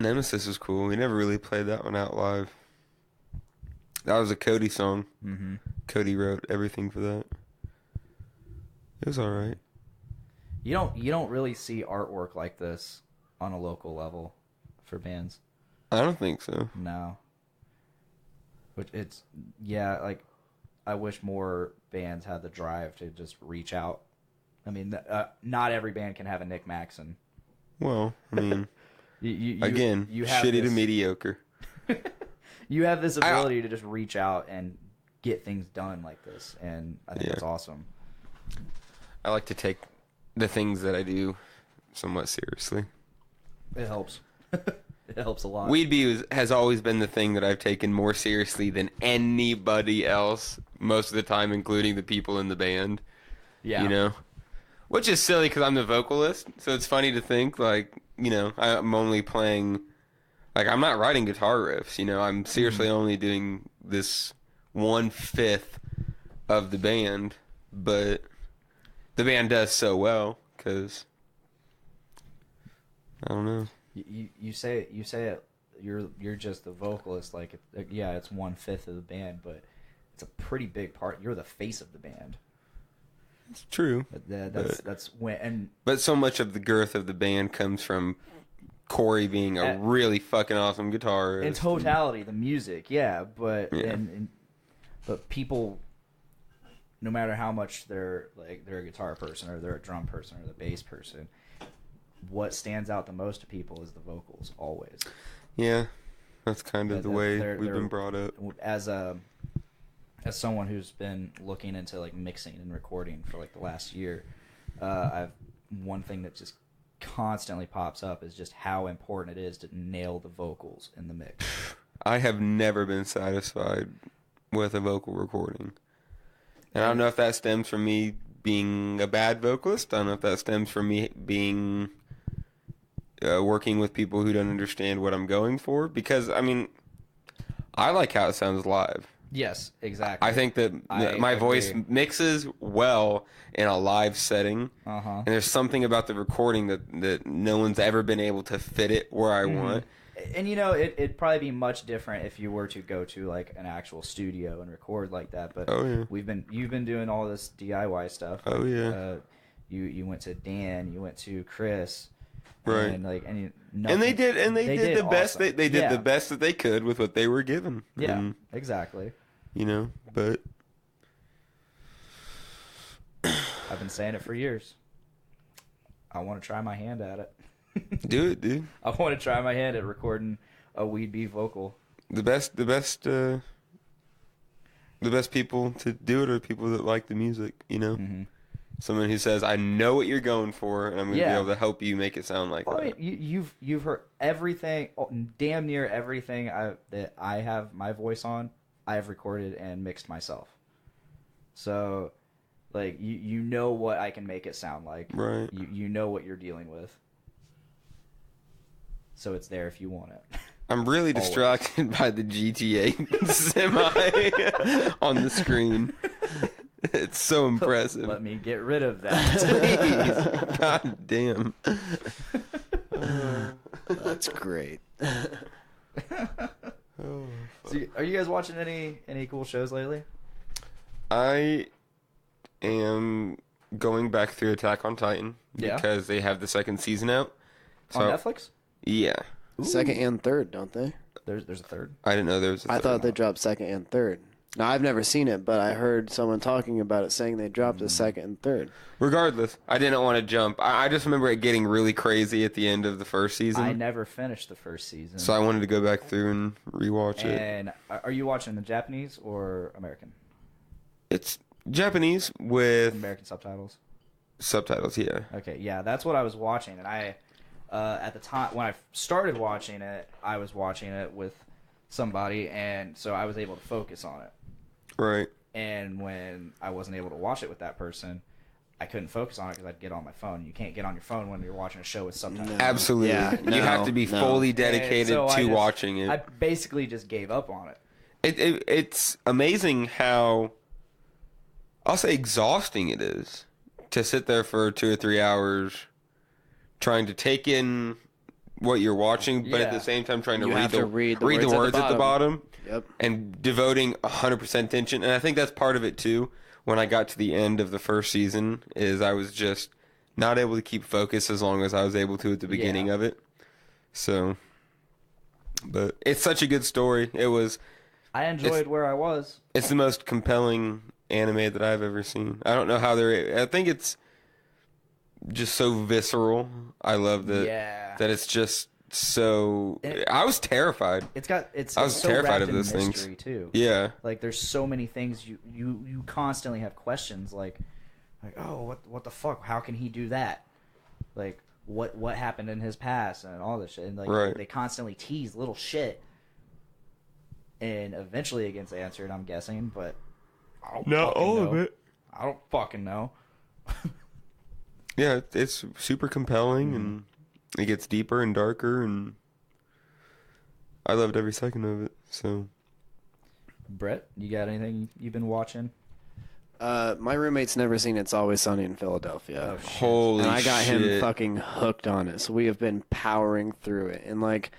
Nemesis was cool. We never really played that one out live. That was a Cody song. Mm-hmm. Cody wrote everything for that. It was alright. You don't really see artwork like this on a local level for bands. I don't think so. No. Which like I wish more bands had the drive to just reach out. I mean, not every band can have a Nick Maxon. Well, I mean, You again, you have shitty to this- mediocre. You have this ability to just reach out and get things done like this, and I think Yeah. that's awesome. I like to take the things that I do somewhat seriously. It helps. It helps a lot. Weed Bee has always been the thing that I've taken more seriously than anybody else, most of the time, including the people in the band. yeah. You know? Which is silly because I'm the vocalist, so it's funny to think, like, you know, I'm only playing... Like, I'm not writing guitar riffs, you know? I'm seriously only doing this 1/5 of the band, but the band does so well, because... I don't know. You say it. You're just the vocalist. Like, yeah, it's 1/5 of the band, but it's a pretty big part. You're the face of the band. It's true. That's when. And But so much of the girth of the band comes from Corey being a really fucking awesome guitarist. In totality, the music, yeah, but but people, no matter how much they're a guitar person or they're a drum person or the bass person, what stands out the most to people is the vocals always. Yeah, that's kind of the way we've been brought up. As someone who's been looking into like mixing and recording for like the last year, one thing that just constantly pops up is just how important it is to nail the vocals in the mix. I have never been satisfied with a vocal recording. And I don't know if that stems from me being a bad vocalist. I don't know if that stems from me being working with people who don't understand what I'm going for. Because, I mean, I like how it sounds live. Yes, exactly. I think that my voice mixes well in a live setting. And there's something about the recording that no one's ever been able to fit it where I want. And you know, it'd probably be much different if you were to go to like an actual studio and record like that. But you've been doing all this DIY stuff. Oh yeah. You went to Dan, you went to Chris, right? And they did the best awesome. they did the best that they could with what they were given. Yeah, and, exactly. You know, but I've been saying it for years. I want to try my hand at it. Do it, dude. I want to try my hand at recording a Weed Bee vocal. The best people to do it are people that like the music, you know? Someone who says, I know what you're going for, and I'm going to be able to help you make it sound like that. I mean, you've heard everything, damn near everything that I have my voice on, I have recorded and mixed myself. So, like, you know what I can make it sound like. Right. You know what you're dealing with. So it's there if you want it. I'm really distracted by the GTA semi on the screen. It's so impressive. Let me get rid of that, please. God damn. That's great. So, are you guys watching any cool shows lately? I am going back through Attack on Titan because they have the second season out. So, on Netflix? Yeah. Ooh. Second and third, don't they? There's a third. I didn't know there was a third. I thought they dropped second and third. Now, I've never seen it, but I heard someone talking about it saying they dropped a second and third. Regardless, I didn't want to jump. I just remember it getting really crazy at the end of the first season. I never finished the first season. So I wanted to go back through and rewatch it. And are you watching the Japanese or American? It's Japanese with American subtitles. Subtitles, yeah. Okay, yeah, that's what I was watching, and I at the time when I started watching it, I was watching it with somebody, and so I was able to focus on it. Right. And when I wasn't able to watch it with that person, I couldn't focus on it because I'd get on my phone. You can't get on your phone when you're watching a show with subtitles. No. Absolutely. Yeah, you have to be fully dedicated to watching it. I basically just gave up on it. It's amazing how, I'll say, exhausting it is to sit there for 2 or 3 hours trying to take in what you're watching, but at the same time trying to read the words at the bottom. Yep. And devoting 100% attention. And I think that's part of it too. When I got to the end of the first season, is I was just not able to keep focus as long as I was able to at the beginning of it. So, but it's such a good story. I enjoyed where I was. It's the most compelling anime that I've ever seen. I don't know how I think it's just so visceral. I love that it's just so I was terrified. I was so terrified of those things too. Yeah. Like there's so many things you constantly have questions like oh what the fuck? How can he do that? Like what happened in his past and all this shit. And like they constantly tease little shit. And eventually it gets answered, I'm guessing, but I don't Not all know. of it. I don't fucking know. Yeah, it's super compelling and it gets deeper and darker, and I loved every second of it. So, Brett, you got anything you've been watching? My roommate's never seen It's Always Sunny in Philadelphia. Oh, holy shit. And I got him fucking hooked on it. So we have been powering through it. And like,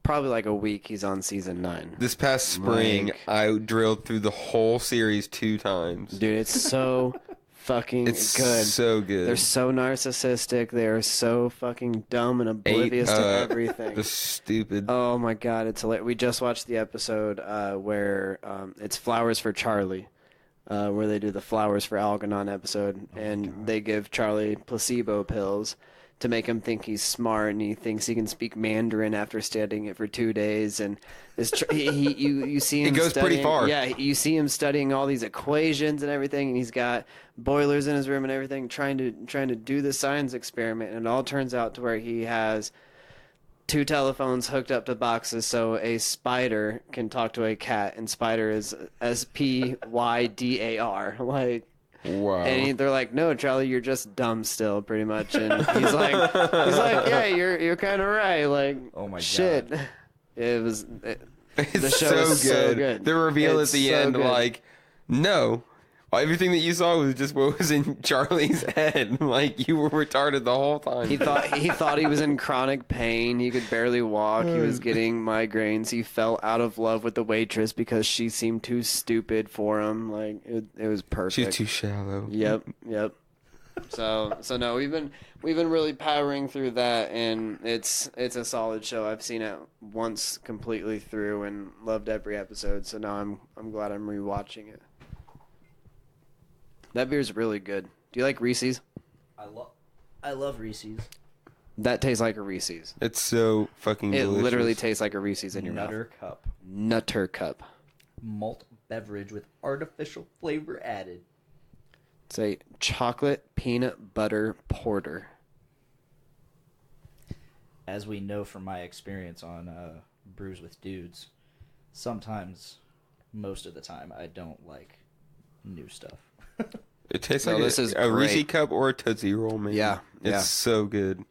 probably like a week, he's on season 9. This past spring, I drilled through the whole series 2 times. Dude, it's so fucking It's good. so good. They're so narcissistic. They're so fucking dumb and oblivious to everything. The stupid. Oh my god, it's hilarious. We just watched the episode where it's Flowers for Charlie, where they do the Flowers for Algernon episode, and they give Charlie placebo pills to make him think he's smart, and he thinks he can speak Mandarin after studying it for 2 days, and you see him. It goes pretty far. Yeah, you see him studying all these equations and everything, and he's got boilers in his room and everything, trying to do the science experiment, and it all turns out to where he has 2 telephones hooked up to boxes so a spider can talk to a cat, and spider is SPYDAR. Like, Wow. and they're like, "No, Charlie, you're just dumb still, pretty much." And he's like, "Yeah, you're kind of right." Like, Oh my shit. God. It was. It's The show so is good. so good. The reveal It's at the so end, good. like, no. Everything that you saw was just what was in Charlie's head. Like, you were retarded the whole time. He thought he was in chronic pain. He could barely walk. He was getting migraines. He fell out of love with the waitress because she seemed too stupid for him. Like, it was perfect. She's too shallow. Yep. So no, we've been really powering through that, and it's a solid show. I've seen it once completely through and loved every episode. So now I'm glad I'm rewatching it. That beer's really good. Do you like Reese's? I love Reese's. That tastes like a Reese's. It's so fucking It delicious. literally tastes like a Reese's in your Nutter Cup. mouth. Nutter Cup. Malt beverage with artificial flavor added. It's a chocolate peanut butter porter. As we know from my experience on Brews with Dudes, sometimes, most of the time, I don't like new stuff. It tastes No, like this is a Reese great. cup or a Tootsie Roll, man. Yeah, It's yeah. so good.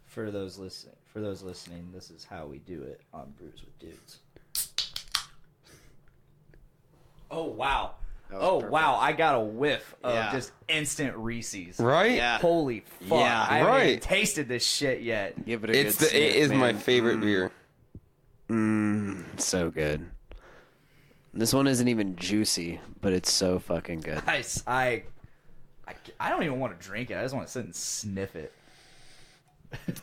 For those listening, this is how we do it on Brews with Dudes. Oh wow! That was Oh perfect. wow! I got a whiff of Yeah. just instant Reese's. Right? Yeah. Holy fuck! Yeah. I haven't even Right. tasted this shit yet. Give it a It good is sniff, my man. favorite beer. So good. This one isn't even juicy, but it's so fucking good. I don't even want to drink it. I just want to sit and sniff it.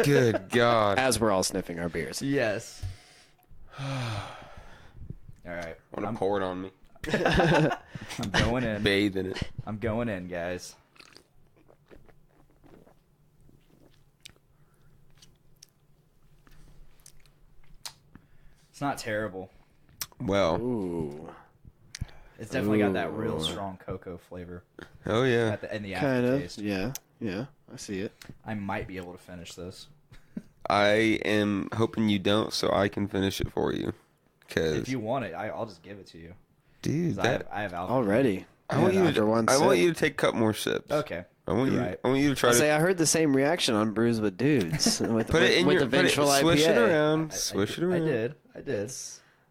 Good God. As we're all sniffing our beers. Yes. All right. I want to pour it on me. I'm going in. Bathe in it. I'm going in, guys. It's not terrible. Well. Ooh. It's definitely got that real Ooh. strong cocoa flavor Oh, yeah. in the Kind of. aftertaste. Yeah. Yeah. I see it. I might be able to finish this. I am hoping you don't so I can finish it for you. Because, If you want it, I'll just give it to you. dude, 'Cause I have alcohol. Already. I want you After one I want sip. you to take a couple more sips. Okay. I want you. Right. I want you to try I to say I heard the same reaction on Brews with Dudes with, put it in with your the Ventral IPA. swish it around. I Swish it I around. did.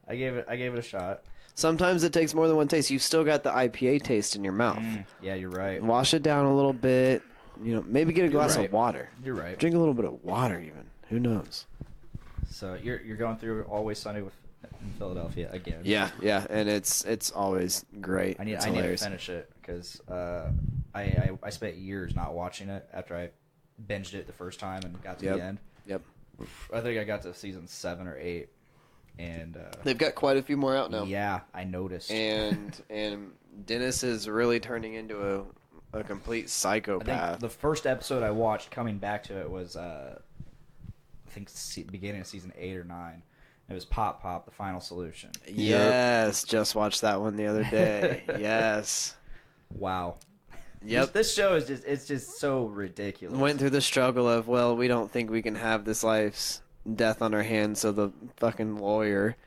I gave it a shot. Sometimes it takes more than one taste. You've still got the IPA taste in your mouth. Yeah, you're right. Wash it down a little bit. You know, maybe get a glass right. of water. You're right. Drink a little bit of water, even. Who knows? So you're going through Always Sunny in Philadelphia again. Yeah, and it's always great. I need It's to hilarious. finish it because I spent years not watching it after I binged it the first time and got to the end. Yep. I think I got to season 7 or 8, and They've got quite a few more out now. yeah, I noticed. And Dennis is really turning into a complete I psychopath. think the first episode I watched, coming back to it, was I think beginning of season 8 or 9. It was Pop Pop, the Final Solution. Yes, just watched that one the other day. Yes. Wow. Yep. This show is just so ridiculous. Went through the struggle of, well, we don't think we can have this life's death on our hands, so the fucking lawyer,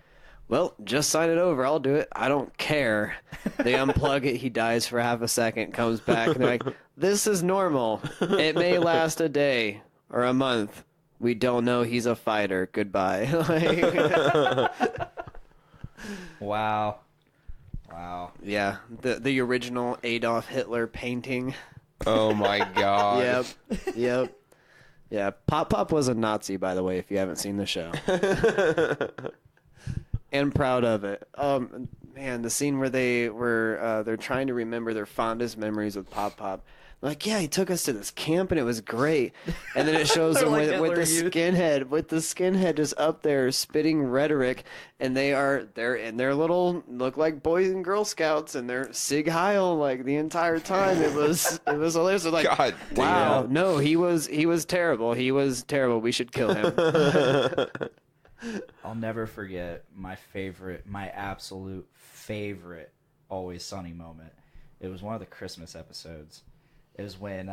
well, just sign it over. I'll do it. I don't care. They unplug it. He dies for half a second, comes back, and they're like, this is normal. It may last a day or a month. We don't know. He's a fighter. Goodbye. Wow. Yeah, the original Adolf Hitler painting. Oh my God. Yep. Yeah, Pop Pop was a Nazi, by the way, if you haven't seen the show. And proud of it. man, the scene where they're trying to remember their fondest memories with Pop Pop. Like, yeah, he took us to this camp and it was great. And then it shows them Like with the Hitler skinhead just up there spitting rhetoric, and they're in their little look like Boys and Girl Scouts, and they're Sig Heil like the entire time. It was hilarious. Like, God damn. wow, no, he was terrible. He was terrible. We should kill him. I'll never forget my absolute favorite Always Sunny moment. It was one of the Christmas episodes. It was when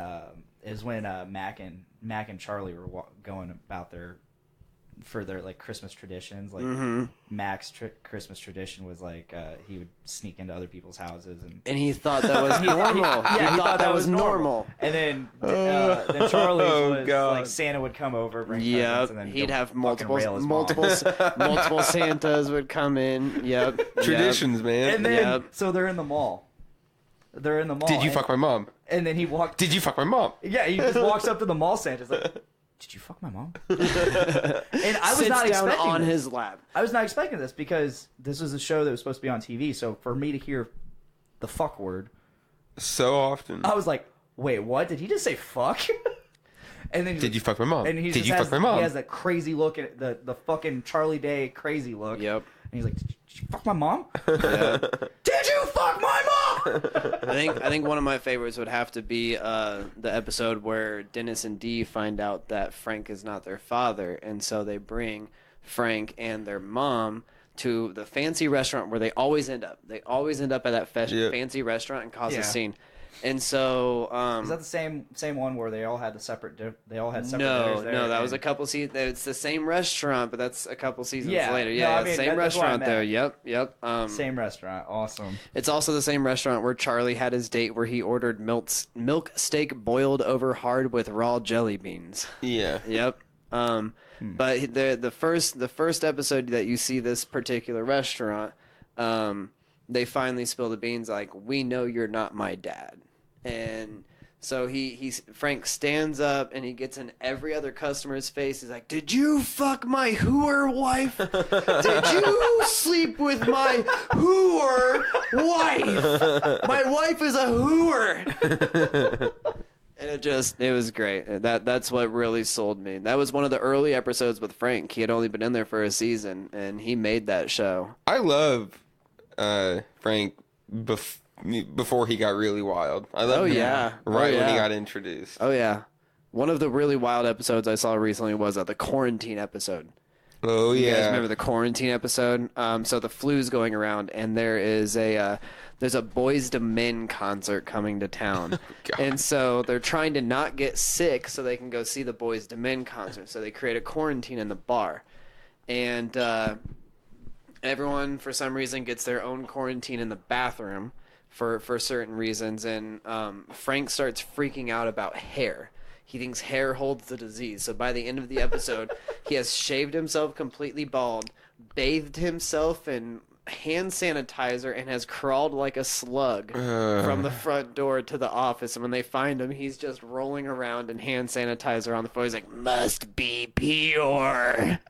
Mac and Charlie were going about their like Christmas traditions. Like Mac's Christmas tradition was like he would sneak into other people's houses and he thought that was normal. he thought that was normal. And then Charlie's was like Santa would come over, bring presents, and then he'd have multiple Santas would come in. Yep, Traditions, man. And then so they're in the mall. Did you fuck my mom? And then he walked. Did you fuck my mom? Yeah, he just walks up to the mall Santa's like, "Did you fuck my mom?" And I was not down expecting on this. his lap. I was not expecting this because this was a show that was supposed to be on TV. So for me to hear the fuck word so often, I was like, "Wait, what? Did he just say fuck?" And then did you fuck my mom? And Did you fuck my mom? He has that crazy look at the fucking Charlie Day crazy look. Yep. And he's like, "Did you fuck my mom?" Yeah. Did you fuck my mom? I think one of my favorites would have to be the episode where Dennis and Dee find out that Frank is not their father, and so they bring Frank and their mom to the fancy restaurant where they always end up. They always end up at that fancy restaurant and cause a scene. And so, is that the same one where they all had separate dinners there? No, that was a couple seasons. It's the same restaurant, but that's a couple seasons later. Yeah, no, I mean, same restaurant though. Yep. Same restaurant. Awesome. It's also the same restaurant where Charlie had his date, where he ordered milk steak boiled over hard with raw jelly beans. Yeah. Yep. But the first episode that you see this particular restaurant, they finally spill the beans. Like, we know you're not my dad. And so Frank stands up and he gets in every other customer's face. He's like, "Did you fuck my hooer wife? Did you sleep with my hooer wife? My wife is a hooer." And it was great. That's what really sold me. That was one of the early episodes with Frank. He had only been in there for a season, and he made that show. I love Frank before he got really wild. I love him when he got introduced. Oh yeah, one of the really wild episodes I saw recently was the quarantine episode. Oh yeah, you guys remember the quarantine episode? So the flu's going around, and there's a Boyz II Men concert coming to town, and so they're trying to not get sick so they can go see the Boyz II Men concert. So they create a quarantine in the bar, and everyone for some reason gets their own quarantine in the bathroom for certain reasons, and Frank starts freaking out about hair. He thinks hair holds the disease. So by the end of the episode, he has shaved himself completely bald, bathed himself in hand sanitizer, and has crawled like a slug from the front door to the office. And when they find him, he's just rolling around in hand sanitizer on the floor. He's like, "Must be pure."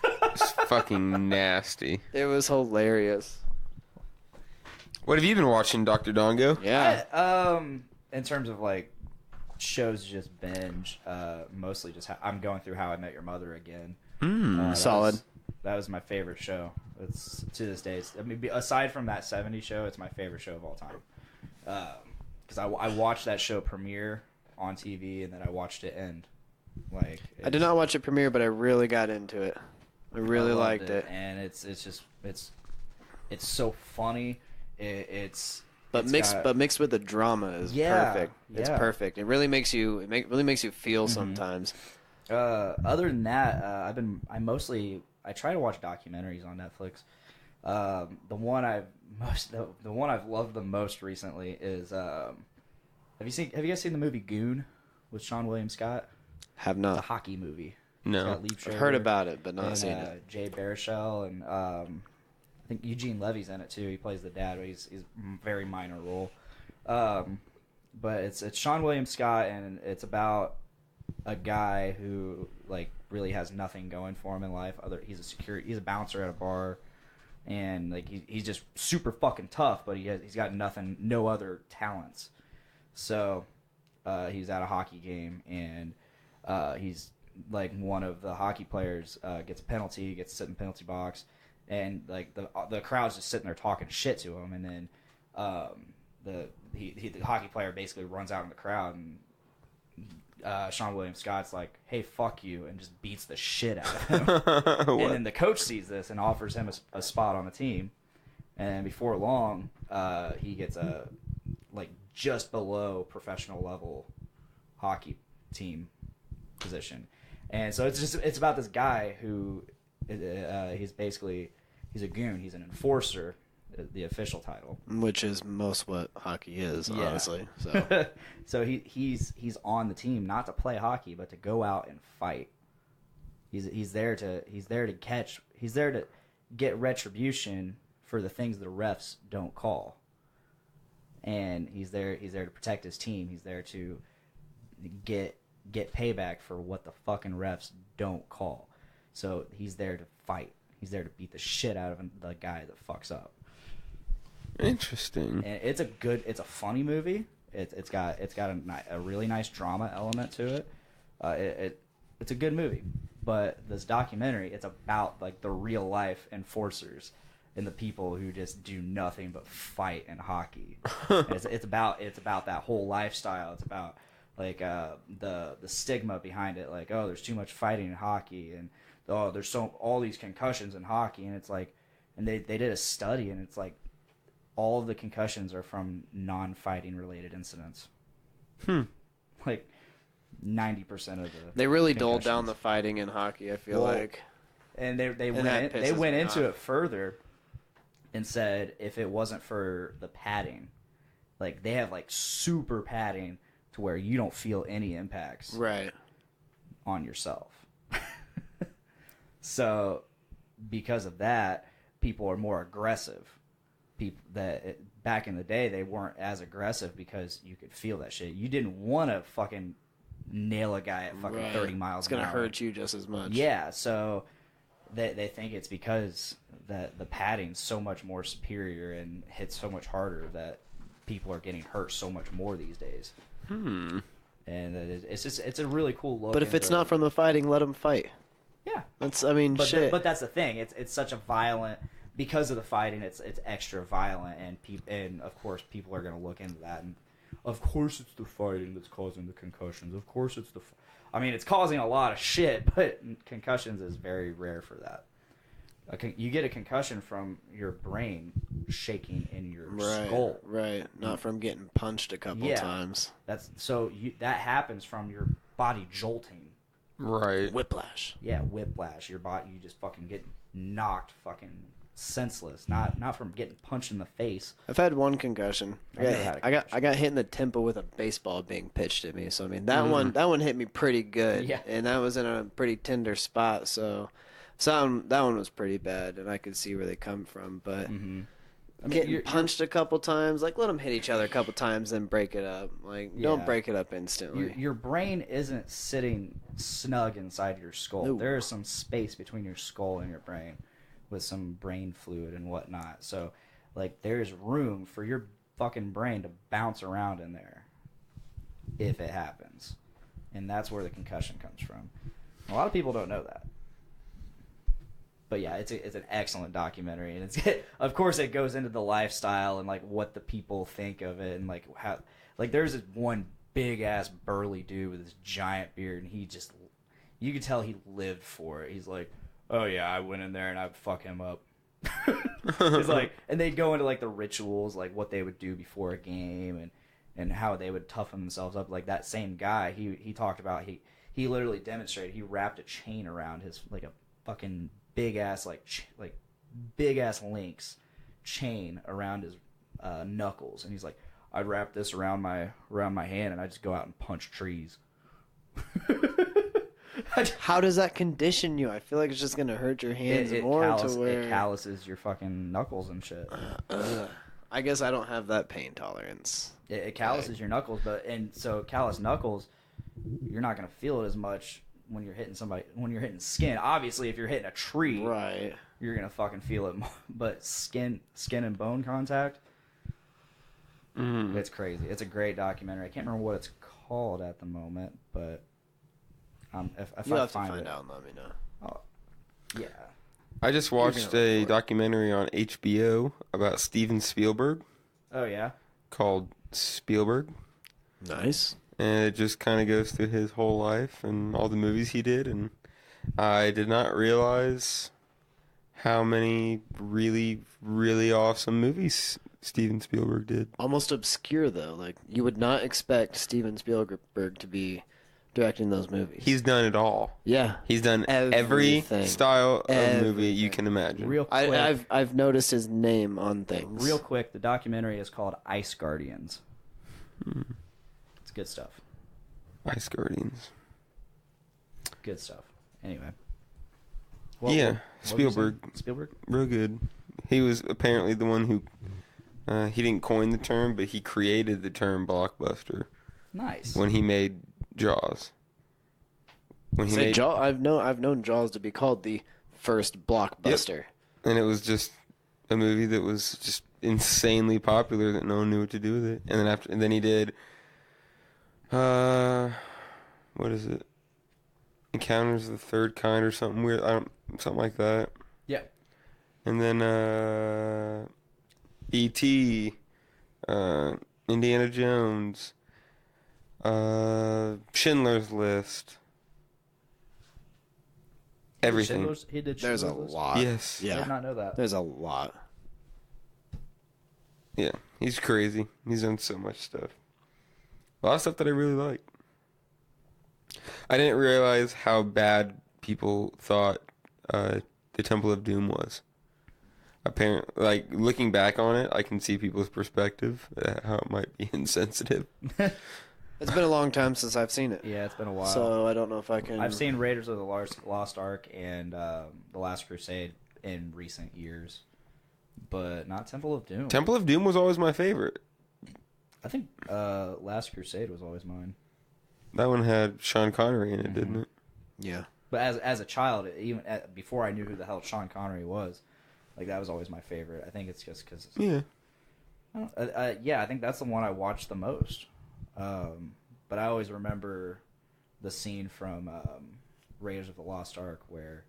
It's fucking nasty. It was hilarious. What have you been watching, Dr. Dongo? Yeah. In terms of like shows, just binge. Mostly just I'm going through How I Met Your Mother again. Solid. That was my favorite show. It's to this day. Aside from that '70s show, it's my favorite show of all time. Because I watched that show premiere on TV, and then I watched it end. Like, I did not watch it premiere, but I really got into it. I really liked it, and it's so funny. But mixed with the drama is perfect. It's perfect. It really makes you feel sometimes. Other than that, I try to watch documentaries on Netflix. The one I've loved the most recently is have you guys seen the movie Goon with Sean William Scott? Have not. It's a hockey movie. No. I've heard about it, but not seen it. Jay Baruchel and I think Eugene Levy's in it too. He plays the dad, but he's a very minor role. But it's Sean William Scott, and it's about a guy who like really has nothing going for him in life. He's a bouncer at a bar, and like he's just super fucking tough, but he's got no other talents. So he's at a hockey game, and he's like one of the hockey players gets a penalty, gets to sit in the penalty box, and like the crowd's just sitting there talking shit to him, and then the hockey player basically runs out in the crowd, and Sean William Scott's like, "Hey, fuck you," and just beats the shit out of him. And then the coach sees this and offers him a spot on the team, and before long, he gets a like just below professional level hockey team position. And so it's about this guy who he's a goon. He's an enforcer, the official title, which is most what hockey is, honestly. So so he's on the team not to play hockey, but to go out and fight. He's there to get retribution for the things the refs don't call. And he's there to protect his team. He's there to get payback for what the fucking refs don't call. So he's there to fight. He's there to beat the shit out of the guy that fucks up. Interesting. And it's a funny movie. It's got a really nice drama element to it. It's a good movie. But this documentary, it's about like the real life enforcers and the people who just do nothing but fight in hockey. It's about that whole lifestyle. It's about like the stigma behind it. Like, oh, there's too much fighting in hockey, and oh, there's all these concussions in hockey, and it's like, and they did a study, and it's like all of the concussions are from non-fighting related incidents. Like 90% of the they really doled down the fighting in hockey, I feel like. And they went into it further and said if it wasn't for the padding, like they have like super padding to where you don't feel any impacts on yourself. So because of that, people are more aggressive. People back in the day, they weren't as aggressive because you could feel that shit. You didn't want to fucking nail a guy at fucking 30 miles an hour. It's going to hurt you just as much. Yeah, so they think it's because that the padding's so much more superior and hits so much harder that people are getting hurt so much more these days. And it's a really cool look. But if it's not from the fighting, let them fight. Yeah. Shit. But that's the thing. It's such a violent, because of the fighting, it's extra violent, and of course people are going to look into that, and of course it's the fighting that's causing the concussions. Of course it's it's causing a lot of shit, but concussions is very rare for that. You get a concussion from your brain shaking in your skull. Right, not from getting punched a couple times. That happens from your body jolting. Right. Whiplash. Yeah, whiplash. Your body, you just fucking get knocked fucking senseless. Not from getting punched in the face. I've had one concussion. I got hit in the temple with a baseball being pitched at me. So I mean that one hit me pretty good. Yeah. And that was in a pretty tender spot. So that one was pretty bad, and I could see where they come from. But getting punched a couple times, like let them hit each other a couple times, then break it up. Like don't break it up instantly. Your brain isn't sitting snug inside your skull. No. There is some space between your skull and your brain, with some brain fluid and whatnot. So, like, there's room for your fucking brain to bounce around in there if it happens. And that's where the concussion comes from. A lot of people don't know that. But yeah, it's an excellent documentary, and of course it goes into the lifestyle and like what the people think of it, and like how, like there's this one big ass burly dude with this giant beard, and you could tell he lived for it. He's like, oh yeah, I went in there and I'd fuck him up. It's like, and they'd go into like the rituals, like what they would do before a game, and how they would toughen themselves up. Like that same guy, he talked about he literally demonstrated. He wrapped a chain around his like a fucking big ass big ass lynx chain around his knuckles, and he's like, I'd wrap this around my hand and I just go out and punch trees. How does that condition you? I feel like it's just gonna hurt your hands it calluses your fucking knuckles and shit. I guess I don't have that pain tolerance. It calluses your knuckles, so calloused knuckles, you're not gonna feel it as much when you're hitting somebody, when you're hitting skin. Obviously, if you're hitting a tree, right, you're gonna fucking feel it. But skin and bone contact, it's crazy. It's a great documentary. I can't remember what it's called at the moment, but if You'll I have to find find it, out and let me know. oh, yeah. I just watched a documentary on HBO about Steven Spielberg Oh yeah. called Spielberg. Nice. And it just kind of goes through his whole life and all the movies he did. And I did not realize how many really, really awesome movies Steven Spielberg did. Almost obscure though. Like you would not expect Steven Spielberg to be directing those movies. He's done it all. Yeah. He's done Everything. every style of movie you can imagine. Real quick, I've noticed his name on things. real quick. The documentary is called Ice Guardians. It's good stuff. Ice Guardians. Good stuff. Anyway. Yeah, what were you Spielberg. saying? Spielberg. Real good. He was apparently the one who, he didn't coin the term, but he created the term blockbuster Nice. when he made Jaws. When he made, I've known Jaws to be called the first blockbuster. and it was just a movie that was just insanely popular that no one knew what to do with it. And then he did, what is it? Encounters of the Third Kind or something weird. Something like that. Yeah. And then E.T., Indiana Jones, Schindler's List, everything. He did There's a Schindler's List? lot. Yes. I Yeah. did not know that. There's a lot. Yeah, he's crazy. He's done so much stuff. A lot of stuff that I really like. I didn't realize how bad people thought the Temple of Doom was. Apparently, like looking back on it, I can see people's perspective, how it might be insensitive. It's been a long time since I've seen it. Yeah, it's been a while. So I don't know if I can. I've seen Raiders of the Lost Ark and The Last Crusade in recent years, but not Temple of Doom. Temple of Doom was always my favorite. I think Last Crusade was always mine. That one had Sean Connery in it, didn't it? Yeah. But as a child, even before I knew who the hell Sean Connery was, like that was always my favorite. I think it's just because. Yeah. Yeah, I think that's the one I watched the most. But I always remember the scene from Raiders of the Lost Ark where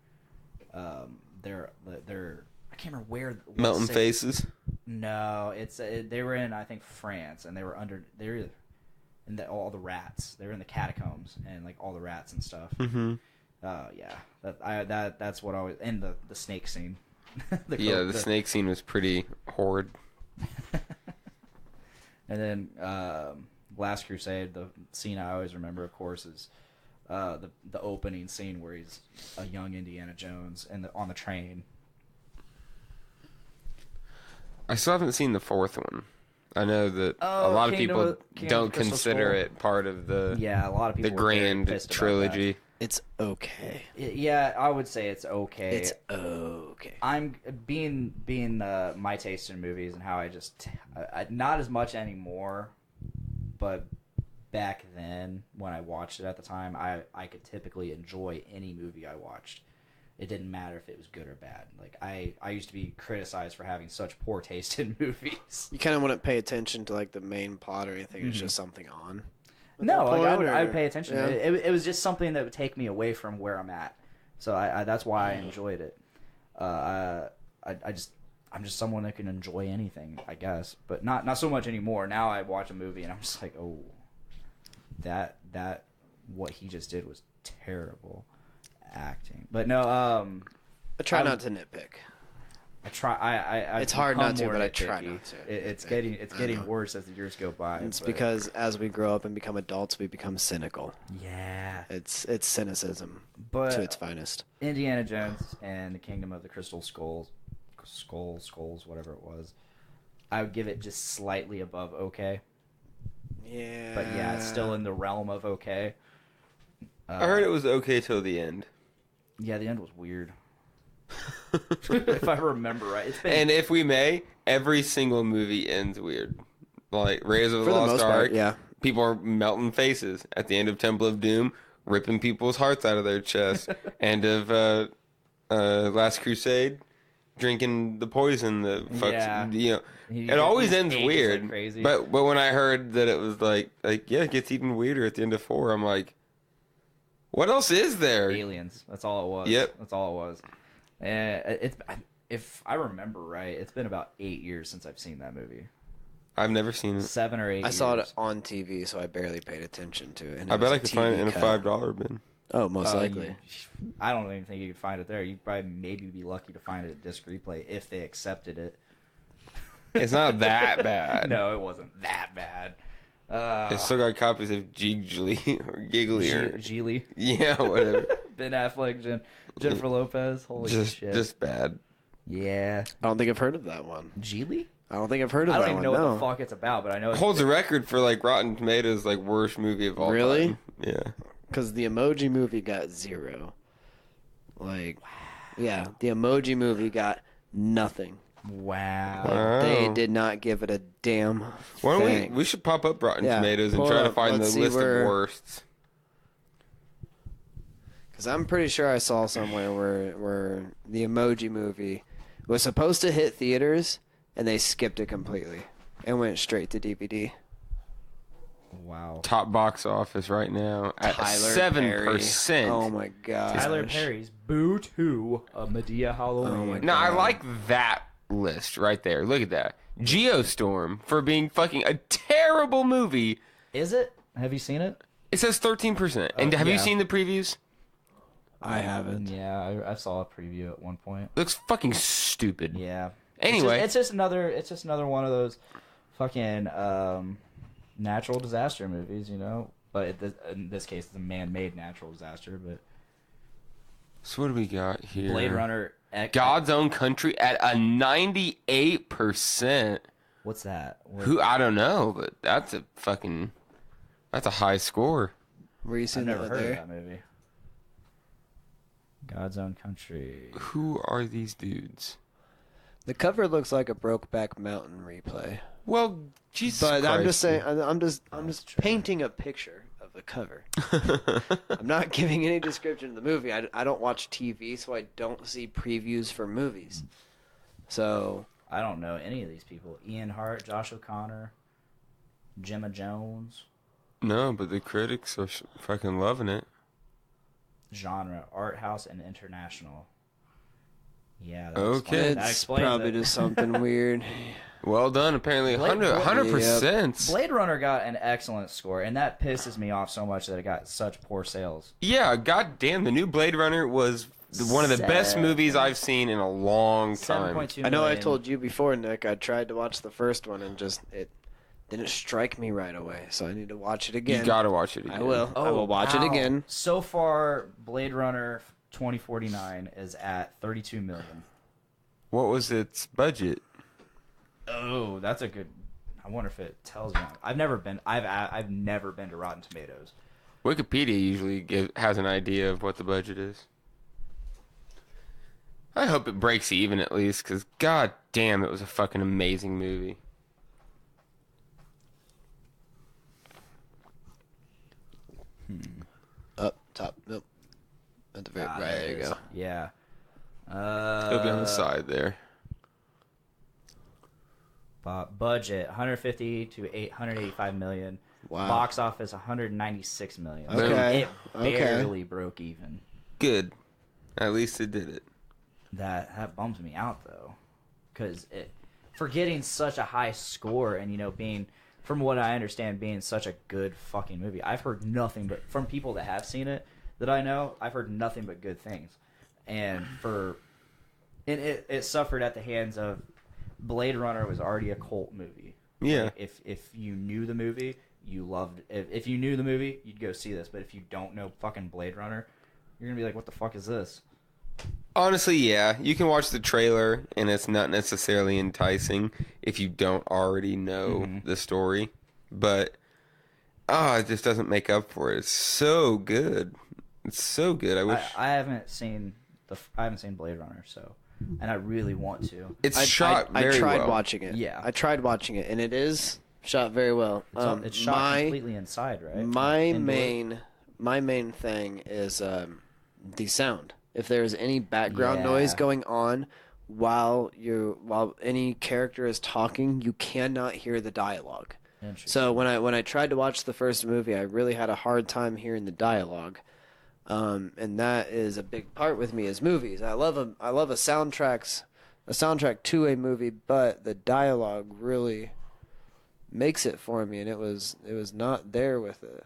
they're I can't remember where. Melting Faces. No, it's they were in I think France and they were in all the rats. They were in the catacombs and like all the rats and stuff. Mm-hmm. Yeah, that's what I always and the snake scene. The snake scene was pretty horrid. And then Last Crusade, the scene I always remember, of course, is the opening scene where he's a young Indiana Jones and on the train. I still haven't seen the fourth one. I know that a lot of people don't consider it part of the a lot of people the were very grand pissed about trilogy. It's okay. Yeah, I would say it's okay. It's okay. I'm being my taste in movies and how I just not as much anymore, but back then when I watched it at the time, I could typically enjoy any movie I watched. It didn't matter if it was good or bad. Like I used to be criticized for having such poor taste in movies. You kind of wouldn't pay attention to like the main plot or anything. It's just something on. No, like, I Or- would pay attention. Yeah. It was just something that would take me away from where I'm at. So I that's why I enjoyed it. I'm just someone that can enjoy anything, I guess, but not so much anymore. Now I watch a movie and I'm just like, oh, that what he just did was terrible acting. But no, I try not to nitpick. I try. I It's hard become not to, more but I try nitpicky. not to. It's getting worse as the years go by. It's but- because as we grow up and become adults, we become cynical. yeah, It's cynicism but to its finest. Indiana Jones and the Kingdom of the Crystal Skulls, whatever it was, I would give it just slightly above okay. Yeah. But yeah, it's still in the realm of okay. I heard it was okay till the end. Yeah, the end was weird. If I remember right, it's been. And if we may, every single movie ends weird. Like Raiders of For the the Lost most Ark, part, yeah. people are melting faces. At the end of Temple of Doom, ripping people's hearts out of their chest. End of Last Crusade, drinking the poison that fucks. Yeah. You know, He it always just ends ages weird. like crazy. But when I heard that it was like yeah, it gets even weirder at the end of 4. I'm like, what else is there? Aliens. That's all it was. Yep. That's all it was. And if I remember right, it's been about 8 years since I've seen that movie. I've never seen it. 7 or 8 years. I saw it on TV, so I barely paid attention to it. And I it bet was I a could find it in a TV cut. $5 bin. Oh, most likely. I don't even think you could find it there. You'd probably maybe be lucky to find it at Disc Replay if they accepted it. It's not that bad. No, it wasn't that bad. It's still got copies of Gigli or Giggly or Gigli. yeah, whatever. Ben Affleck, Jennifer Lopez. Holy shit. Just bad. Yeah. I don't think I've heard of that one. Gigli? I don't think I've heard of I that don't even one. know no. what the fuck it's about, but I know it's Holds a record for like Rotten Tomatoes like worst movie of all Really? time. Yeah. Because the Emoji Movie got 0. Like, yeah, the Emoji Movie got nothing. Wow. Wow. They did not give it a damn Why don't thing. we should pop up Rotten Yeah, Tomatoes and pull try to up. find Let's the see list where- of worsts. Because I'm pretty sure I saw somewhere where the Emoji Movie was supposed to hit theaters, and they skipped it completely and went straight to DVD. Wow. Top box office right now at Tyler 7%. Perry. Oh my god. Tyler Perry's Boo 2, a Medea Halloween. Oh my No, I God. like that list right there. Look at that. Geostorm for being fucking a terrible movie. Is it? Have you seen it? It says 13%. And have you yeah. seen the previews? I haven't. Yeah, I saw a preview at one point. Looks fucking stupid. Yeah. Anyway. it's just another one of those fucking natural disaster movies, you know. But in this case, it's a man-made natural disaster. But So what do we got here? Blade Runner. God's Own Country at a 98%. What's that? I don't know, but that's a high score. Were you I've seeing never that heard there? of that movie. God's Own Country. Who are these dudes? The cover looks like a Brokeback Mountain replay. Well, Jesus But I'm just Christ. saying, I'm just painting a picture of the cover. I'm not giving any description of the movie. I don't watch TV, so I don't see previews for movies. So I don't know any of these people. Ian Hart, Josh O'Connor, Gemma Jones. No, but the critics are fucking loving it. Genre, art house, and international. Yeah. Okay. That it's explains probably it. just something weird. Well done. Apparently, Blade- 100%. Blade Runner got an excellent score, and that pisses me off so much that it got such poor sales. Yeah, goddamn. The new Blade Runner was one of the best movies I've seen in a long time. 7.2 I know I million. told you before, Nick. I tried to watch the first one and just it didn't strike me right away. So I need to watch it again. You gotta watch it again. I will. I will watch it wow. again. So far, Blade Runner 2049 is at 32 million. What was its budget? Oh, that's a good. I wonder if it tells me. I've never been to Rotten Tomatoes. Wikipedia usually has an idea of what the budget is. I hope it breaks even at least, because god damn, it was a fucking amazing movie. Up top. Nope. At the very right. There you go. Yeah. It'll be on the side there. Budget 150 to 885 million. Wow. Box office 196 million. Okay. It barely broke even. Good. At least it did it. That bums me out though, because for getting such a high score and being, from what I understand, being such a good fucking movie. I've heard nothing but from people that have seen it that I know. I've heard nothing but good things, and it suffered at the hands of Blade Runner was already a cult movie. Yeah. Like, if you knew the movie, you loved it. If you knew the movie, you'd go see this. But if you don't know fucking Blade Runner, you're gonna be like, what the fuck is this? Honestly, yeah. You can watch the trailer, and it's not necessarily enticing if you don't already know the story. But, it just doesn't make up for it. It's so good. It's so good. I wish... I haven't seen Blade Runner, so, and I really want to. It's shot very well. I tried watching it. Yeah. I tried watching it, and it is shot very well. It's shot completely inside, right? My main thing is the sound. If there's any background noise going on while any character is talking, you cannot hear the dialogue. So when I tried to watch the first movie, I really had a hard time hearing the dialogue. And that is a big part with me is movies. I love a soundtrack to a movie, but the dialogue really makes it for me, and it was not there with it.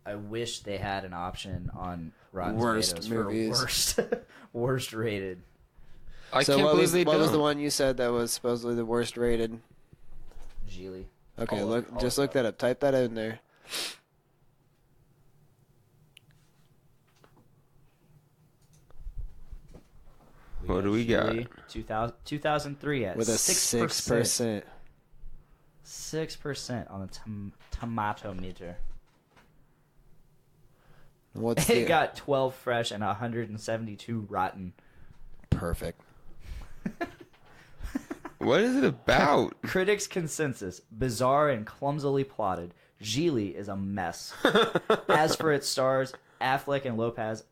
I wish they had an option on Rotten Worst Tomatoes movies. for worst rated. I can't believe they what was don't. the one you said that was supposedly the worst rated? Gigli. Okay, look look that up. Type that in there. What do we got? 2003 at With a 6%. 6% on the tomato meter. What's It got 12 fresh and 172 rotten. perfect? What is it about? Critics' consensus: bizarre and clumsily plotted. Gigli is a mess. As for its stars, Affleck and Lopez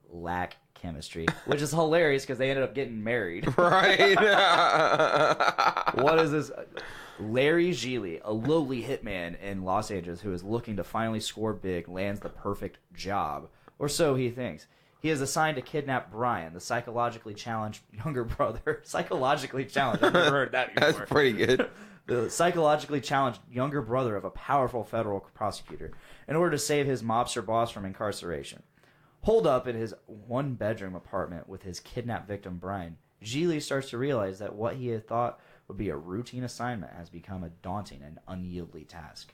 lack chemistry, which is hilarious because they ended up getting married. Right. What is this? Larry Gigli, a lowly hitman in Los Angeles who is looking to finally score big, lands the perfect job, or so he thinks. He is assigned to kidnap Brian, the psychologically challenged younger brother. Psychologically challenged. I've never heard that before. That's pretty good. The psychologically challenged younger brother of a powerful federal prosecutor in order to save his mobster boss from incarceration. Holed up in his one-bedroom apartment with his kidnapped victim, Brian, Gigli starts to realize that what he had thought would be a routine assignment has become a daunting and unyieldly task.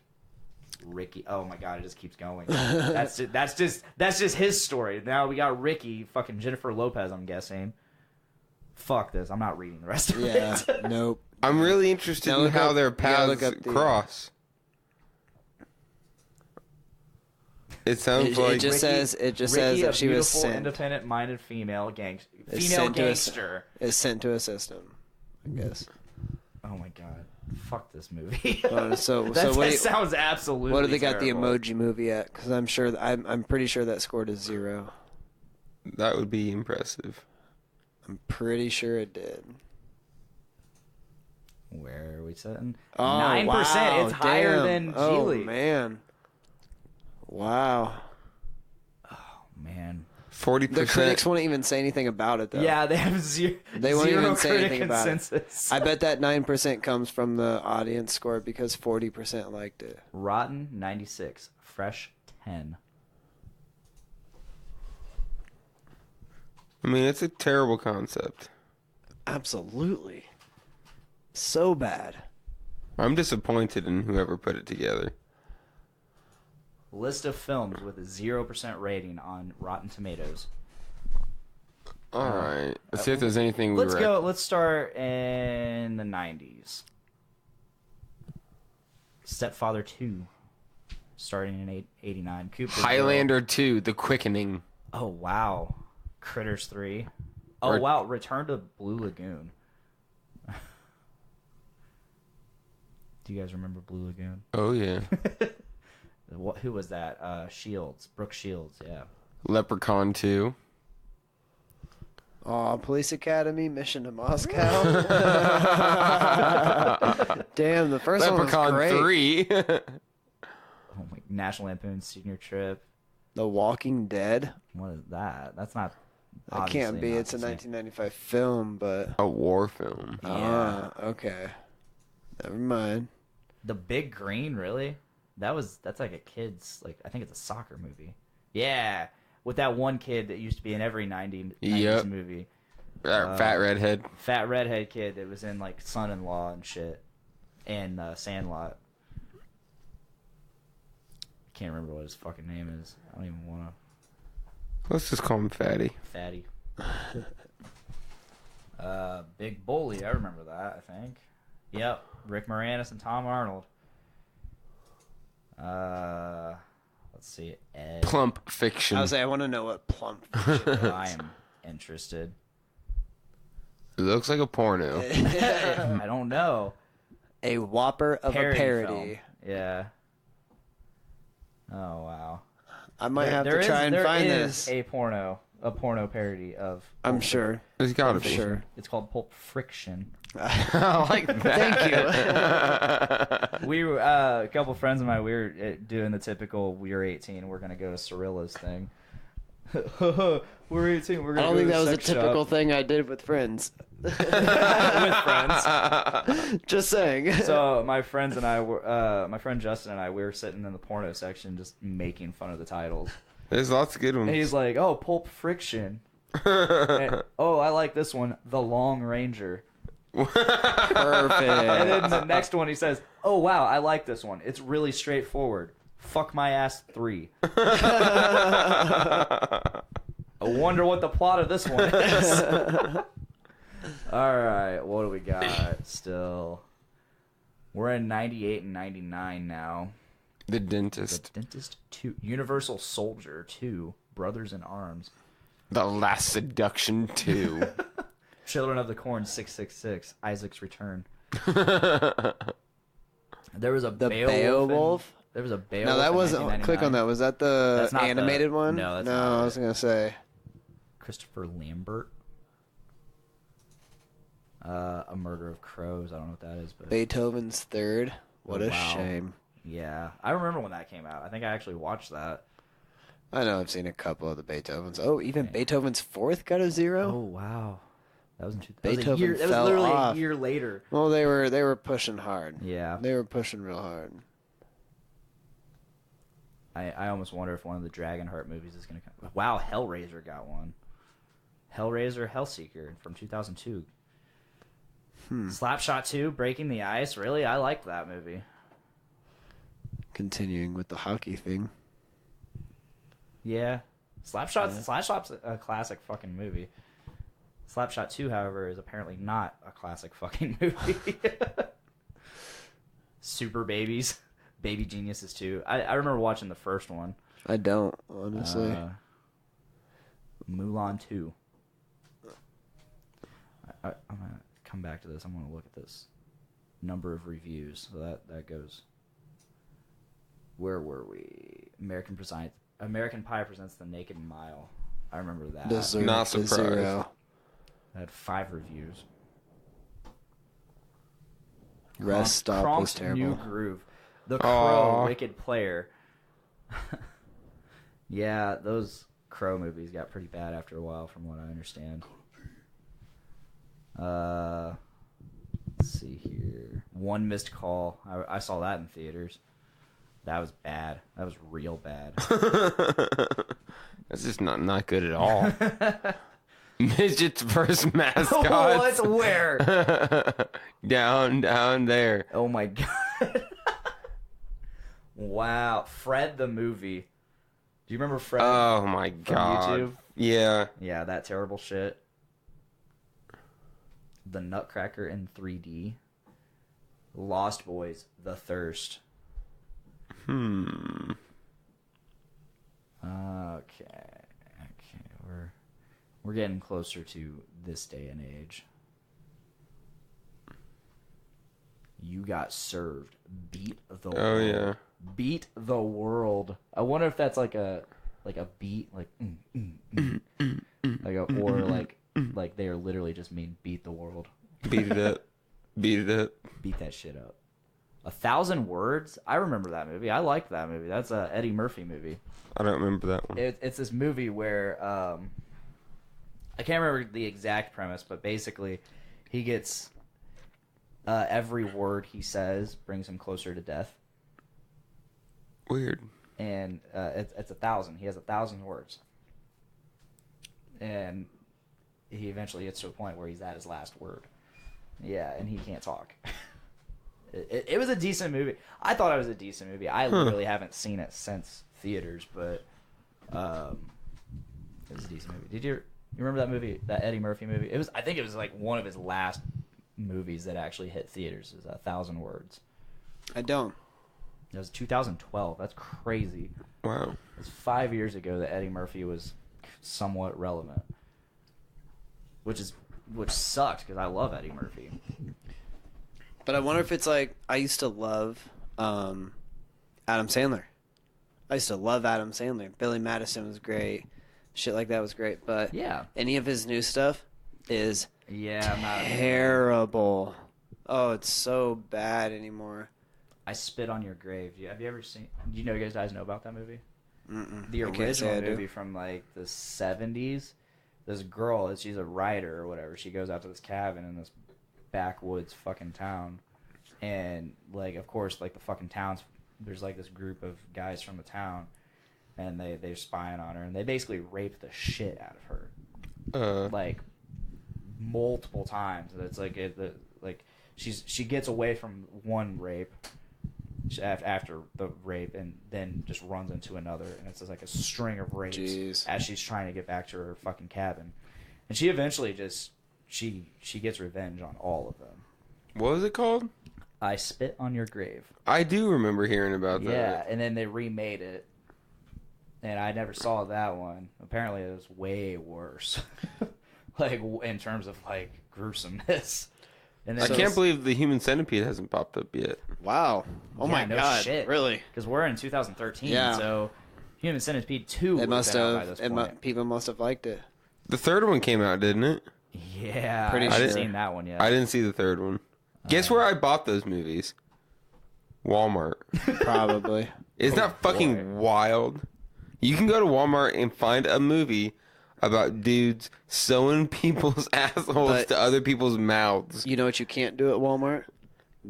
Ricky, oh my god, it just keeps going. That's just his story. Now we got Ricky, fucking Jennifer Lopez, I'm guessing. Fuck this, I'm not reading the rest of it. Yeah, nope. I'm really interested in how their paths cross. It sounds like it just says Ricky, that she was beautiful, sent. independent-minded female Is gangster. sent to a system, I guess. Oh my god, fuck this movie. That Sounds absolutely. What do they got terrible. the emoji movie at? Because I'm pretty sure that scored a 0. that would be impressive. I'm pretty sure it did. Where are we sitting? Oh, 9%. wow, It's higher damn. than Oh Gigli. man. Wow. Man. 40%. The critics won't even say anything about it though. Yeah, they have zero. They won't zero even say critic anything about it. consensus. I bet that 9% comes from the audience score because 40% liked it. Rotten 96, fresh 10. I mean, it's a terrible concept. Absolutely. So bad. I'm disappointed in whoever put it together. List of films with a 0% rating on Rotten Tomatoes. All right. Let's see if there's anything we Let's go. Let's start in the 90s. Stepfather 2, starting in 89. Cooper Highlander 2, The Quickening. Oh, wow. Critters 3. Oh, Or- wow. Return to Blue Lagoon. Do you guys remember Blue Lagoon? Oh, yeah. Who was that? Shields. Brooke Shields, yeah. Leprechaun 2. Oh, Police Academy, Mission to Moscow. Damn, the first Leprechaun one was great. 3. Oh my, National Lampoon Senior Trip. The Walking Dead. What is that? That's not. That can't be. not It's a the same. 1995 film, but A war film. Yeah. okay. Never mind. The Big Green, really? That's like a kid's, like, I think it's a soccer movie. Yeah, with that one kid that used to be in every 90s Yep. movie. Fat redhead. Fat redhead kid that was in like Son-in-Law and shit, and Sandlot. Can't remember what his fucking name is. I don't even want to. Let's just call him Fatty. Fatty. Big Bully. I remember that. I think. Yep. Rick Moranis and Tom Arnold. Let's see. Ed. Plump Fiction. I want to know what plump. I am interested. It looks like a porno. I don't know. A whopper of a parody. Film. Yeah. Oh wow. I might have to try and find this. There is a porno a porno parody of. I'm sure. There's gotta I'm be. sure. It's called Pulp Friction. I like that. Thank you. We were a couple friends of mine. We were doing the typical. We were 18. We're gonna go to Cirilla's thing. We're 18. We're I gonna. don't go think to that was a sex typical shop. thing I did with friends. With friends. Just saying. So my friends and I were, my friend Justin and I, we were sitting in the porno section just making fun of the titles. There's lots of good ones. And he's like, "Oh, Pulp Friction." And, "Oh, I like this one, The Long Ranger." Perfect. And then the next one he says, "Oh wow, I like this one. It's really straightforward. Fuck my ass 3." I wonder what the plot of this one is. All right, what do we got still? We're in 98 and 99 now. The Dentist. The Dentist 2. Universal Soldier 2. Brothers in Arms. The Last Seduction 2. Children of the Corn 666. Isaac's Return. There was a The Beowulf. Beowulf? There was a Beowulf. No, that in wasn't. 1999. Click on that. Was that the That's not animated one? No, that's no. not I it. was gonna say. Christopher Lambert. A Murder of Crows. I don't know what that is, but Beethoven's Third. What Oh, a wow. shame. yeah, I remember when that came out. I think I actually watched that. I know. I've seen a couple of the Beethovens. Oh, even Beethoven's Fourth got a 0. Oh wow, that was in Beethoven That was fell literally off. a year later. Well, they were pushing hard. Yeah, They were pushing real hard. I almost wonder if one of the Dragonheart movies is gonna come. Wow, Hellraiser got one. Hellraiser Hellseeker from 2002. Slapshot 2, Breaking the Ice. Really, I liked that movie. Continuing with the hockey thing. Yeah, Slapshot's a classic fucking movie. Slapshot 2, however, is apparently not a classic fucking movie. Super Babies, Baby Geniuses 2. I remember watching the first one. I don't, honestly. Mulan 2. I'm gonna come back to this. I'm gonna look at this number of reviews. So that goes. Where were we? American Pie presents The Naked Mile. I remember that. Deserved Not a surprised. 0. I had 5 reviews. Rest Stop was Kronk's terrible. New Groove. The Crow, Aw. Wicked Player. Yeah, those Crow movies got pretty bad after a while, from what I understand. Let's see here. One Missed Call. I saw that in theaters. That was bad. That was real bad. That's just not good at all. Midgets versus mascots. What? Where? down there. Oh my god. Wow. Fred the movie. Do you remember Fred? Oh my god. YouTube? Yeah. Yeah, that terrible shit. The Nutcracker in 3D. Lost Boys, The Thirst. Hmm. Okay, we're getting closer to this day and age. You Got Served. Beat the World. Oh yeah. Beat the World. I wonder if that's like a beat, like like a, or like they are literally just mean beat the world. Beat it up. Beat it up. Beat that shit up. 1,000 Words. I remember that movie. I liked that movie. That's a Eddie Murphy movie. I don't remember that one. It's this movie where I can't remember the exact premise, but basically he gets every word he says brings him closer to death, Weird. and it's 1,000. He has 1,000 words, and he eventually gets to a point where he's at his last word. Yeah, and he can't talk. It was a decent movie. I thought it was a decent movie. I literally haven't seen it since theaters, but it was a decent movie. You remember that movie, that Eddie Murphy movie? I think it was like one of his last movies that actually hit theaters. It was 1,000 Words. I don't. It was 2012. That's crazy. Wow. It was 5 years ago that Eddie Murphy was somewhat relevant, which sucked because I love Eddie Murphy. But I wonder if it's like, I used to love Adam Sandler. I used to love Adam Sandler. Billy Madison was great. shit like that was great. But Yeah. any of his new stuff is Yeah, I'm not. terrible. Oh, it's so bad anymore. I Spit on Your Grave. Have you ever seen? Do you guys know about that movie? Mm-mm. The I can't say original I do. movie from like the 70s. This girl, she's a writer or whatever. She goes out to this cabin in this backwoods fucking town, and like, of course, like the fucking town's, there's like this group of guys from the town, and they're spying on her, and they basically rape the shit out of her, like multiple times. And it's like she gets away from one rape after the rape, and then just runs into another, and it's just like a string of rapes. Jeez. As she's trying to get back to her fucking cabin, and she eventually just she gets revenge on all of them. What was it called? I Spit on Your Grave. I do remember hearing about that. Yeah, and then they remade it, and I never saw that one. Apparently, it was way worse, like in terms of like gruesomeness. And I can't believe the Human Centipede hasn't popped up yet. Wow. Oh Yeah, my no god. shit. Really? Because we're in 2013, Yeah. so Human Centipede 2 It must been out by have. this point. People must have liked it. The third one came out, didn't it? Yeah, Pretty I haven't sure. seen that one yet. I didn't see the third one. Guess where I bought those movies? Walmart. Probably. Isn't that fucking boy. wild? You can go to Walmart and find a movie about dudes sewing people's assholes But- to other people's mouths. You know what you can't do at Walmart?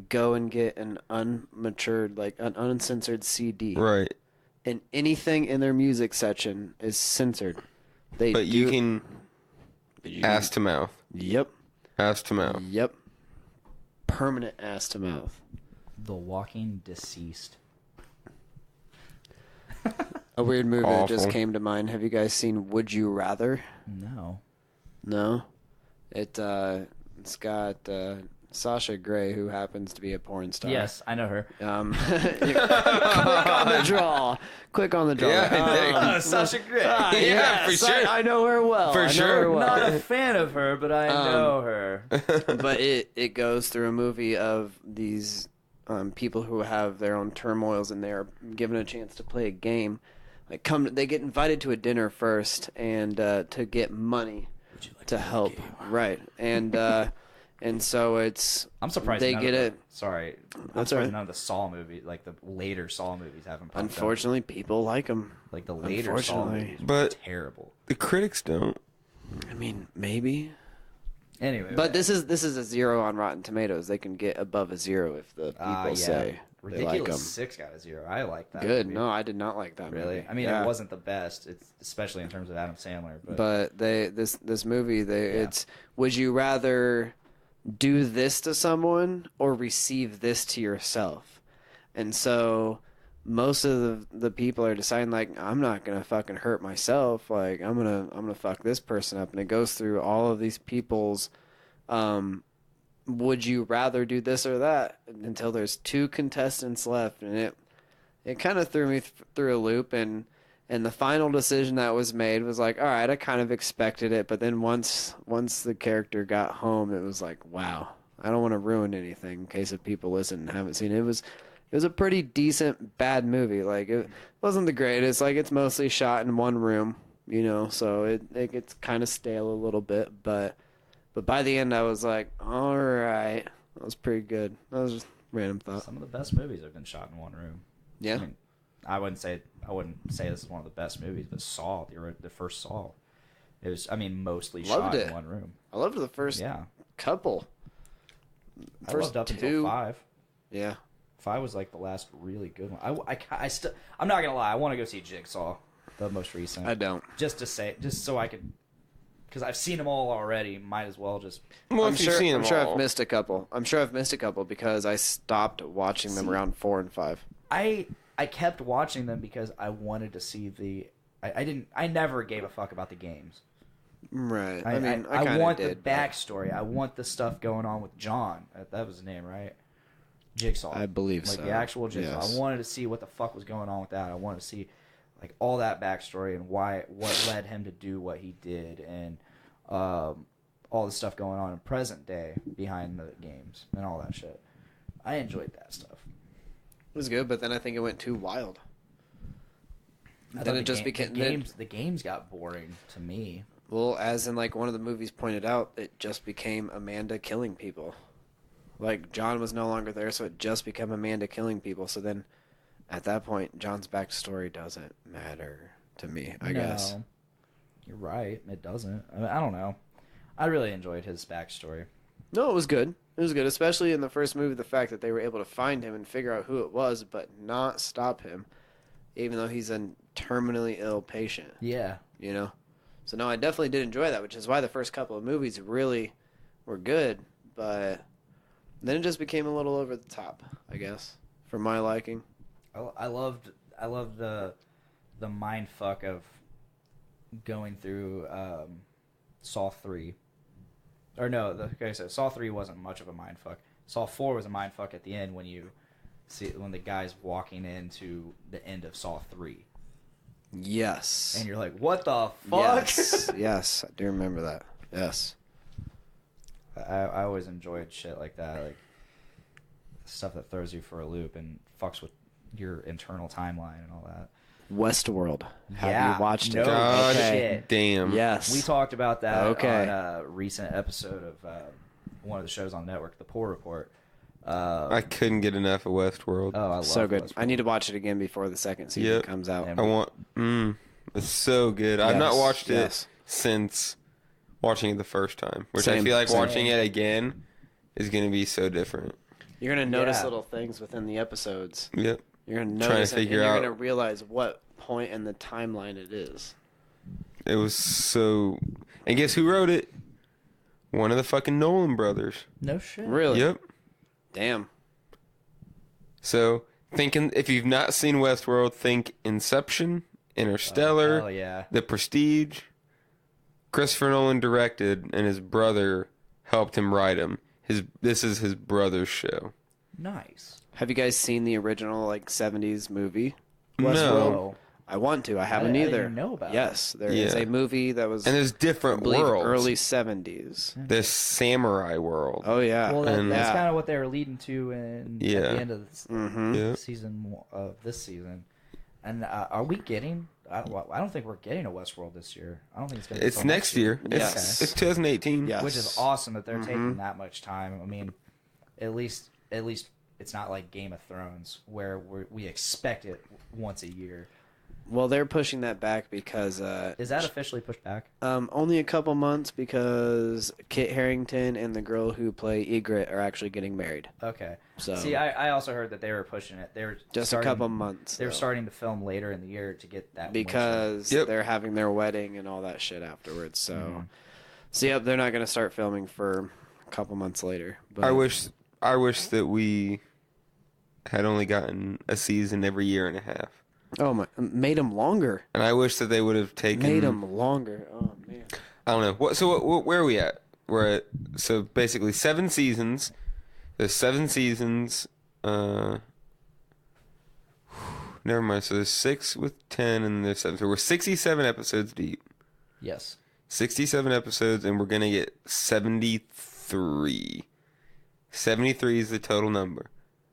Go and get an unmatured, like an uncensored CD. Right. And anything in their music section is censored. They But you do- can ass to mouth. Yep. Ass to mouth. Yep. Permanent ass to mouth. The Walking Deceased. A weird movie that just Awful. came to mind. Have you guys seen Would You Rather? No. No. It's got Sasha Grey, who happens to be a porn star. Yes, I know her. Click on the draw. Click on the draw. Yeah, there you go. Sasha Grey. Yeah, for sure. I know her well. For I know sure. her well. Not a fan of her, but I know her. But it goes through a movie of these people who have their own turmoils, and they're given a chance to play a game. They get invited to a dinner first, and to get money to help, right? And so it's I'm surprised they none get of the, it. Sorry, I'm That's surprised all right. none of the Saw movies, like the later Saw movies, haven't popped up. Unfortunately, people like them. Like the later Saw unfortunately. movies, were But- terrible. The critics don't. I mean, maybe. Anyway, But this is a 0 on Rotten Tomatoes. They can get above a 0 if the people say they Ridiculous like them. 6 got a 0. I like that. Good. movie. No, I did not like that Really? movie. I mean, Yeah. it wasn't the best. It's especially in terms of Adam Sandler. But this movie, it's would you rather do this to someone or receive this to yourself? And so most of the people are deciding, like, I'm not gonna fucking hurt myself. Like, I'm gonna fuck this person up. And it goes through all of these people's would you rather do this or that until there's 2 contestants left, and it kind of threw me through a loop. And the final decision that was made was like, all right, I kind of expected it, but then once the character got home, it was like, wow, I don't want to ruin anything in case if people listen and haven't seen it. It was a pretty decent bad movie. Like, it wasn't the greatest. Like, it's mostly shot in one room, so it gets kind of stale a little bit, but by the end I was like, all right, that was pretty good. That was just a random thought. some of the best movies have been shot in one room. Yeah. I mean, I wouldn't say this is one of the best movies, but Saw, the first Saw, it was, I mean, mostly Loved shot it. in one room. I loved the first Yeah, couple. I First loved up 2. until 5. Yeah. 5 was like the last really good one. I'm not gonna lie, I want to go see Jigsaw, the most recent. I don't. Just so I could, because I've seen them all already. Might as well just. Well, I'm if you've sure, seen them I'm sure all. I've missed a couple. I'm sure I've missed a couple because I stopped watching them See- around 4 and 5. I kept watching them because I wanted to see the. I never gave a fuck about the games. Right. I mean, I I kinda want did, the backstory. I want the stuff going on with John. That was his name, right? Jigsaw. I believe like so. the actual Jigsaw. Yes. I wanted to see what the fuck was going on with that. I wanted to see like all that backstory and what led him to do what he did, and all the stuff going on in present day behind the games and all that shit. I enjoyed that stuff. It was good, but then I think it went too wild. Then it just became the games got boring to me. Well, as in like one of the movies pointed out, it just became Amanda killing people. Like John was no longer there, so it just became Amanda killing people. So then, at that point, John's backstory doesn't matter to me. I guess. You're right. It doesn't. I don't know. I really enjoyed his backstory. No, it was good. It was good, especially in the first movie. The fact that they were able to find him and figure out who it was, but not stop him, even though he's a terminally ill patient. Yeah. You know? So, no, I definitely did enjoy that, which is why the first couple of movies really were good, but then it just became a little over the top, I guess, for my liking. I loved the mind fuck of going through Saw 3. Or no, okay, so Saw 3 wasn't much of a mind fuck. Saw 4 was a mind fuck at the end when you see when the guy's walking into the end of Saw 3. Yes. And you're like, what the fuck? Yes, yes, I do remember that. Yes. I always enjoyed shit like that, like stuff that throws you for a loop and fucks with your internal timeline and all that. Westworld. Yeah. Have you watched it? God Okay. damn. Yes. We talked about that Okay. on a recent episode of one of the shows on the network, The Poor Report. I couldn't get enough of Westworld. Oh, I love So good. Westworld. I need to watch it again before the second season Yep. comes out. And I want. It's so good. I've not Yes, watched it yes. since watching it the first time, which I Same, feel like same. watching it again is going to be so different. You're going to notice Yeah. little things within the episodes. Yep. You're going to Trying to notice it, and figure you're out- going to realize what point in the timeline it is. It was so. And guess who wrote it? One of the fucking Nolan brothers. No shit. Really? Yep. Damn. So, thinking if you've not seen Westworld, think Inception, Interstellar, Hell yeah. The Prestige. Christopher Nolan directed, and his brother helped him write him. This is his brother's show. Nice. Have you guys seen the original like 70s movie? No. Westworld. I want to. I haven't I didn't either. even know about yes, there is Yeah. a movie that was And there's I different believe worlds. early 70s. This samurai world. Oh yeah. Well, And- that's yeah. kind of what they were leading to in at Yeah. the end of Mm-hmm. Yeah. season of this season. And are we getting? I don't think we're getting a Westworld this year. I don't think it's going to. It's next year. Yes. It's 2018. Yes. Which is awesome that they're Mhm. taking that much time. I mean, at least it's not like Game of Thrones where we expect it once a year. Well, they're pushing that back because Is that officially pushed back? only a couple months because Kit Harington and the girl who play Ygritte are actually getting married. Okay. So See, I also heard that they were pushing it. They were just starting, a couple months. They were though, starting to film later in the year to get that because Yep. they're having their wedding and all that shit afterwards. So, Mhm. so yep, they're not going to start filming for a couple months later. But I wish that we had only gotten a season every year and a half. Oh my, made them longer. And I wish that they would have taken. Made them longer. Oh man. I don't know. Where are we at? We're at so basically 7 seasons. There's 7 seasons. Never mind. So there's 6 with 10, and there's 7. So we're 67 episodes deep. Yes. 67 episodes, and we're gonna get 73. 73 is the total number.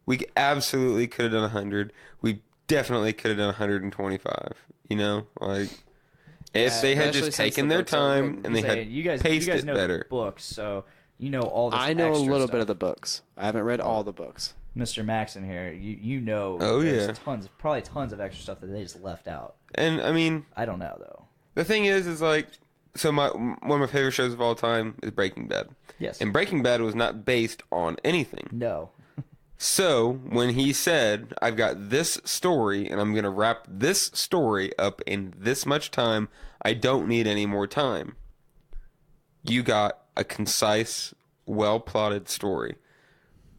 We absolutely could have done 100. We definitely could have done 125. You know, like if they had especially just since taken the their books are time written. and they had you guys paced it know better. the books, so you know all this. I know a extra little stuff. bit of the books. I haven't read all the books. Mr. Max in here. You know. Oh, there's yeah. probably tons of extra stuff that they just left out. And I mean, I don't know though. the thing is like, so one of my favorite shows of all time is Breaking Bad, Yes. and Breaking Bad was not based on anything. No. So when he said, "I've got this story, and I'm gonna wrap this story up in this much time. I don't need any more time." You got a concise, well-plotted story.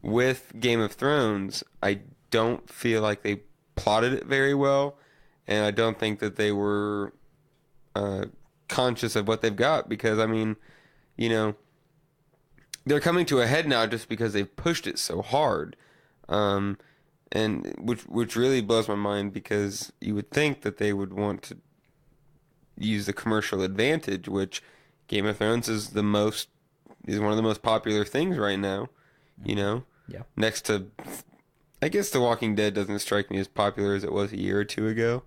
With Game of Thrones, I don't feel like they plotted it very well, and I don't think that they were conscious of what they've got, because I mean, you know, they're coming to a head now just because they've pushed it so hard, and which really blows my mind, because you would think that they would want to use the commercial advantage, which Game of Thrones is one of the most popular things right now, you know. Yeah. Next to, I guess The Walking Dead doesn't strike me as popular as it was a year or two ago.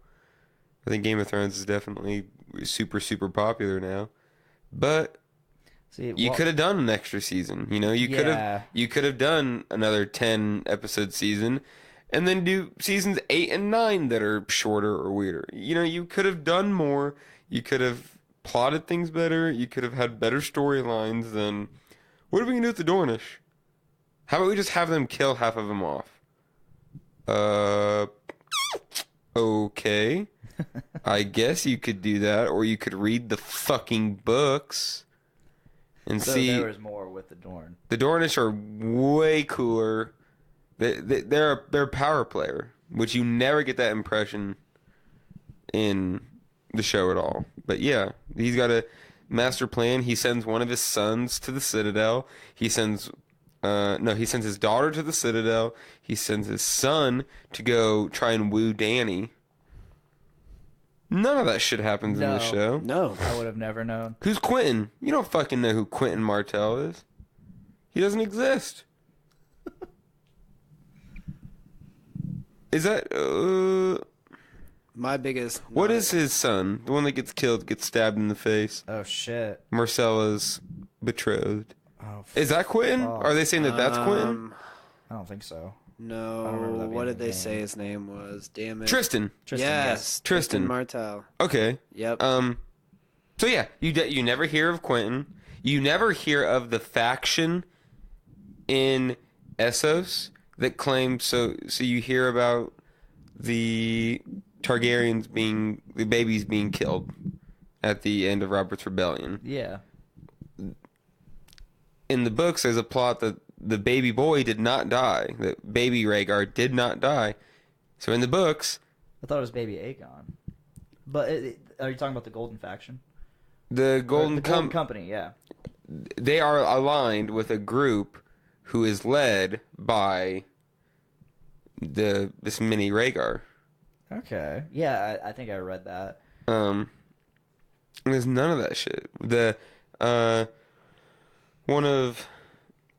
I think Game of Thrones is definitely super, super popular now. But you could have done an extra season. You know, you could have done another 10 episode season, and then do seasons 8 and 9 that are shorter or weirder. You know, you could have done more. You could have plotted things better. You could have had better storylines than. What are we gonna do with the Dornish? How about we just have them kill half of them off? Okay. I guess you could do that, or you could read the fucking books and see. There was more with the Dorn. The Dornish are way cooler. They're a power player, which you never get that impression in the show at all. But yeah, he's got a master plan. He sends one of his sons to the Citadel. He sends his daughter to the Citadel. He sends his son to go try and woo Dany. None of that shit happens in the show. No. I would have never known. Who's Quentin? You don't fucking know who Quentin Martell is. He doesn't exist. Is that my biggest? What is his son? The one that gets killed, gets stabbed in the face. Oh shit. Marcella's betrothed. Oh, is that Quentin? Are they saying that that's Quentin? I don't think so. No. What did they say his name was? Damn it. Tristan. Yes. Tristan Martell. Okay. Yep. So yeah, you never hear of Quentin. You never hear of the faction in Essos that claims so you hear about the Targaryens the babies being killed at the end of Robert's Rebellion. Yeah. In the books, there's a plot that the baby boy did not die. That baby Rhaegar did not die. So in the books, I thought it was baby Aegon. But are you talking about the Golden Faction? The Golden Company, yeah. They are aligned with a group who is led by this mini Rhaegar. Okay. Yeah, I think I read that. There's none of that shit. The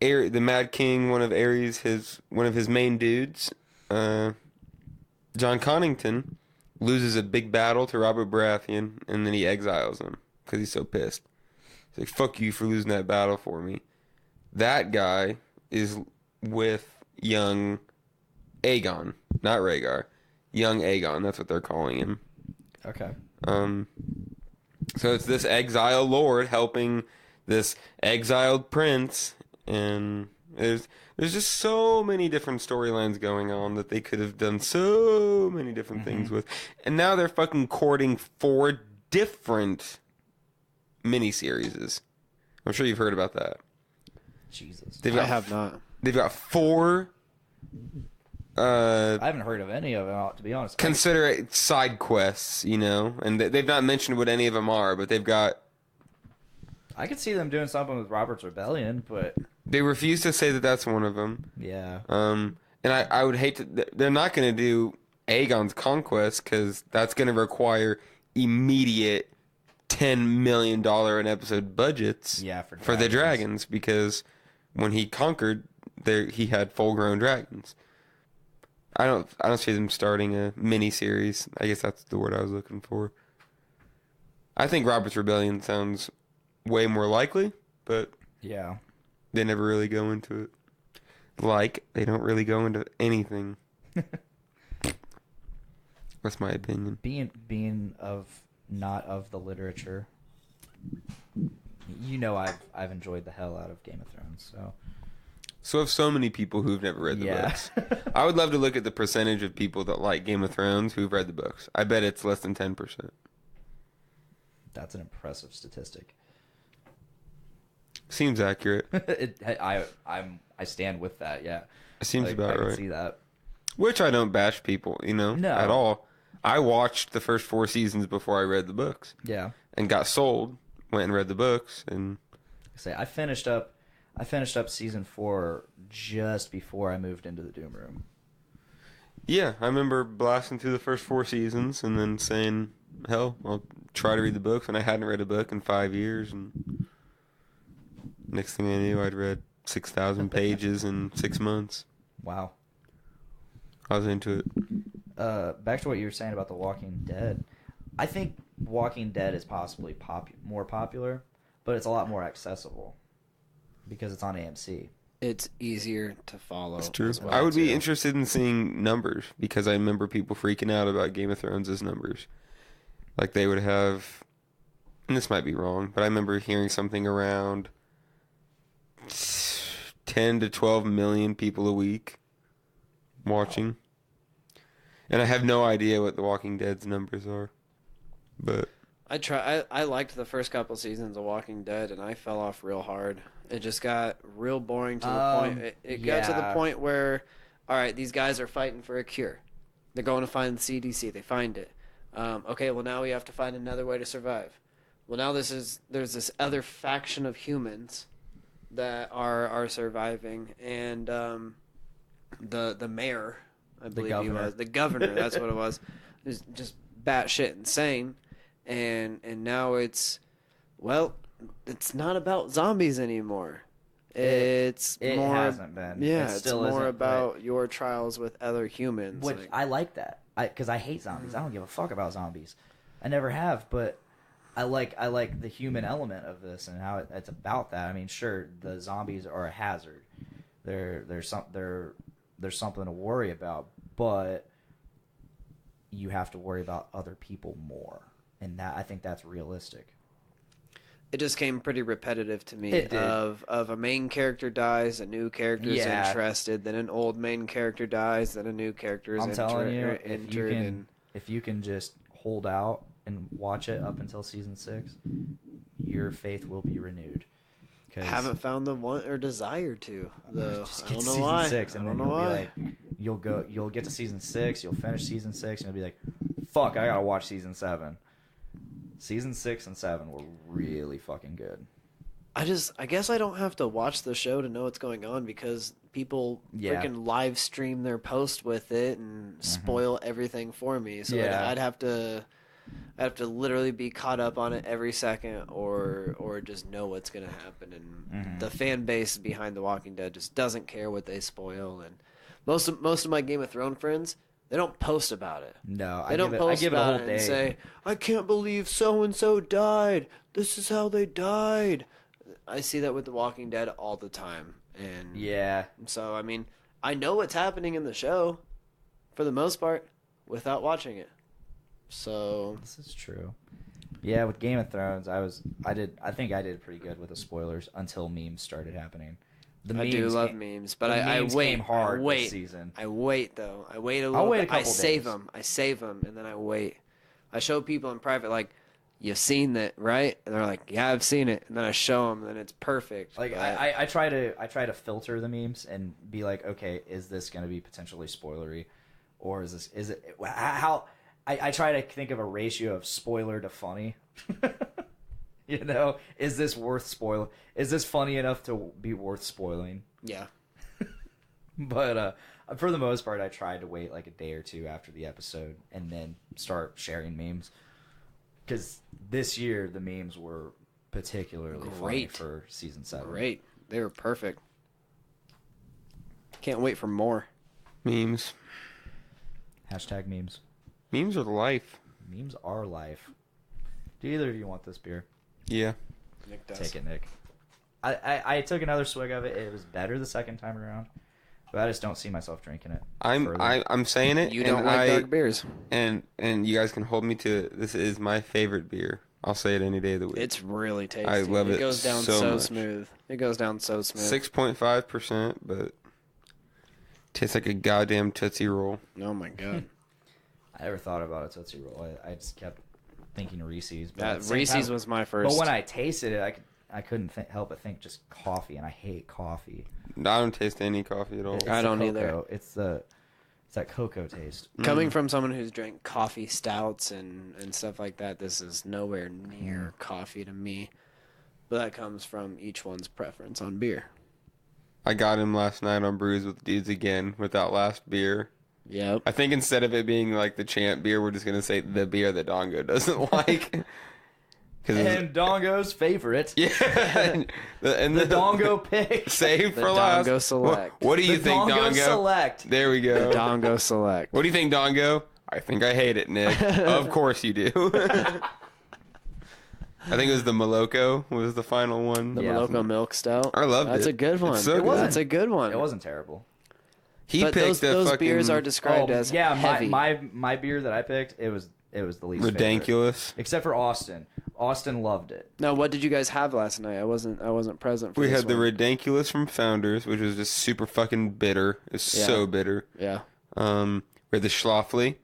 the Mad King, one of Aerys, one of his main dudes, John Connington, loses a big battle to Robert Baratheon, and then he exiles him because he's so pissed. He's like, "Fuck you for losing that battle for me." That guy is with young Aegon, not Rhaegar. Young Aegon, that's what they're calling him. Okay. So it's this exiled lord helping this exiled prince, and there's just so many different storylines going on that they could have done so many different things with. And now they're fucking courting 4 different miniseries. I'm sure you've heard about that. Jesus. I have not. They've got 4 I haven't heard of any of them, to be honest. Consider it side quests, you know, and they've not mentioned what any of them are, but they've got. I could see them doing something with Robert's Rebellion, but They refuse to say that that's one of them. yeah. And I would hate to. They're not going to do Aegon's Conquest because that's going to require immediate $10 million an episode budgets. Yeah, for the dragons, because when he conquered, he had full-grown dragons. I don't see them starting a mini series. I guess that's the word I was looking for. I think Robert's Rebellion sounds way more likely, but Yeah. they never really go into it. Like, they don't really go into anything. That's my opinion. Being not of the literature, you know, I've enjoyed the hell out of Game of Thrones, so. So have so many people who've never read the books. I would love to look at the percentage of people that like Game of Thrones who've read the books. I bet it's less than 10%. That's an impressive statistic. Seems accurate. I stand with that. Yeah, It seems about I can right. see that. Which I don't bash people, No. at all. I watched the first 4 seasons before I read the books Yeah. and got sold. Went and read the books, and I finished up season 4 just before I moved into the Doom Room. yeah, I remember blasting through the first 4 seasons and then saying, "Hell, I'll try to read the books." And I hadn't read a book in 5 years, and next thing I knew, I'd read 6,000 pages in 6 months. Wow. I was into it. Back to what you were saying about The Walking Dead. I think Walking Dead is possibly more popular, but it's a lot more accessible because it's on AMC. It's easier to follow. That's true. as well, I would be too. interested in seeing numbers because I remember people freaking out about Game of Thrones' numbers. Like they would have, and this might be wrong, but I remember hearing something around 10 to 12 million people a week watching. And I have no idea what The Walking Dead's numbers are. But I liked the first couple seasons of Walking Dead, and I fell off real hard. It just got real boring to the point. It got to the point where, all right, these guys are fighting for a cure. They're going to find the CDC. They find it. Okay, well now we have to find another way to survive. Well, now there's this other faction of humans that are surviving, and the mayor, I believe he was the governor. That's what it was. Is just batshit insane, and now it's not about zombies anymore. It more hasn't been. Yeah, it it's more about your trials with other humans. Which I like that. Because I hate zombies. I don't give a fuck about zombies. I never have, but I like the human element of this and how it's about that. I mean, sure, the zombies are a hazard. There's something to worry about, but you have to worry about other people more, and that I think that's realistic. It just came pretty repetitive to me. It did. Of a main character dies, a new character is interested, then an old main character dies, then a new character is I'm telling you, entered. if you can just hold out and watch it up until season 6, your faith will be renewed. I haven't found the want or desire to, though. Just I get don't to know season why. 6, and then you'll be like, you'll get to season 6, you'll finish season 6, and you'll be like, fuck, I gotta watch season 7. Season 6 and 7 were really fucking good. I guess I don't have to watch the show to know what's going on because people freaking live stream their post with it and spoil everything for me. So I'd have to literally be caught up on it every second or just know what's going to happen. And the fan base behind The Walking Dead just doesn't care what they spoil. And most of my Game of Thrones friends, they don't post about it. No, they don't post about it and say, I can't believe so-and-so died. This is how they died. I see that with The Walking Dead all the time. And so, I mean, I know what's happening in the show, for the most part, without watching it. So this is true. Yeah, with Game of Thrones, I think I did pretty good with the spoilers until memes started happening. I do love memes, but I wait. Hard this season. I wait though. I wait a little. I'll wait a bit. couple I save them, and then I wait. I show people in private like, "You've seen that, right?" And they're like, "Yeah, I've seen it." And then I show them, and it's perfect. Like I try to filter the memes and be like, okay, is this going to be potentially spoilery, or is it how? I try to think of a ratio of spoiler to funny. You know, is this worth spoil? Is this funny enough to be worth spoiling? Yeah. But for the most part, I tried to wait like a day or two after the episode and then start sharing memes. Because this year, the memes were particularly funny for season 7. Great. They were perfect. Can't wait for more. Memes. Hashtag memes. Memes are life. Memes are life. Do either of you want this beer? Yeah. Nick does. Take it, Nick. I took another swig of it. It was better the second time around, but I just don't see myself drinking it. I'm saying it. You don't like dark beers, and you guys can hold me to it. This is my favorite beer. I'll say it any day of the week. It's really tasty. I love it. It goes down so much. smooth. It goes down so smooth. 6.5%, but tastes like a goddamn Tootsie Roll. Oh my god. I never thought about a Tootsie Roll. I just kept thinking Reese's. Reese's was my first. But when I tasted it, I couldn't help but think just coffee, and I hate coffee. I don't taste any coffee at all. I don't either. It's that cocoa taste. Coming from someone who's drank coffee stouts and stuff like that, this is nowhere near coffee to me. But that comes from each one's preference on beer. I got him last night on Brews with Dudes again with that last beer. Yep. I think instead of it being like the champ beer, we're just going to say the beer that Dongo doesn't like. And Dongo's favorite. Yeah. and the Dongo pick. Save the for last. Dongo Select. What do you think, Dongo Dongo? Select. There we go. The Dongo Select. What do you think, Dongo? I think I hate it, Nick. Of course you do. I think it was the Moloko was the final one. The Yeah. Moloko Milk Stout. I loved That's it. a good one. It's so good. That's a good one. It wasn't terrible. He but picked those a fucking beers are described as yeah, heavy. my beer that I picked, it was the least favorite. ridiculous. Except for Austin. Austin loved it. Now, what did you guys have last night? I wasn't present for We this had the one. ridiculous from Founders, which was just super fucking bitter. It's Yeah. so bitter. Yeah. We had the Schlafly,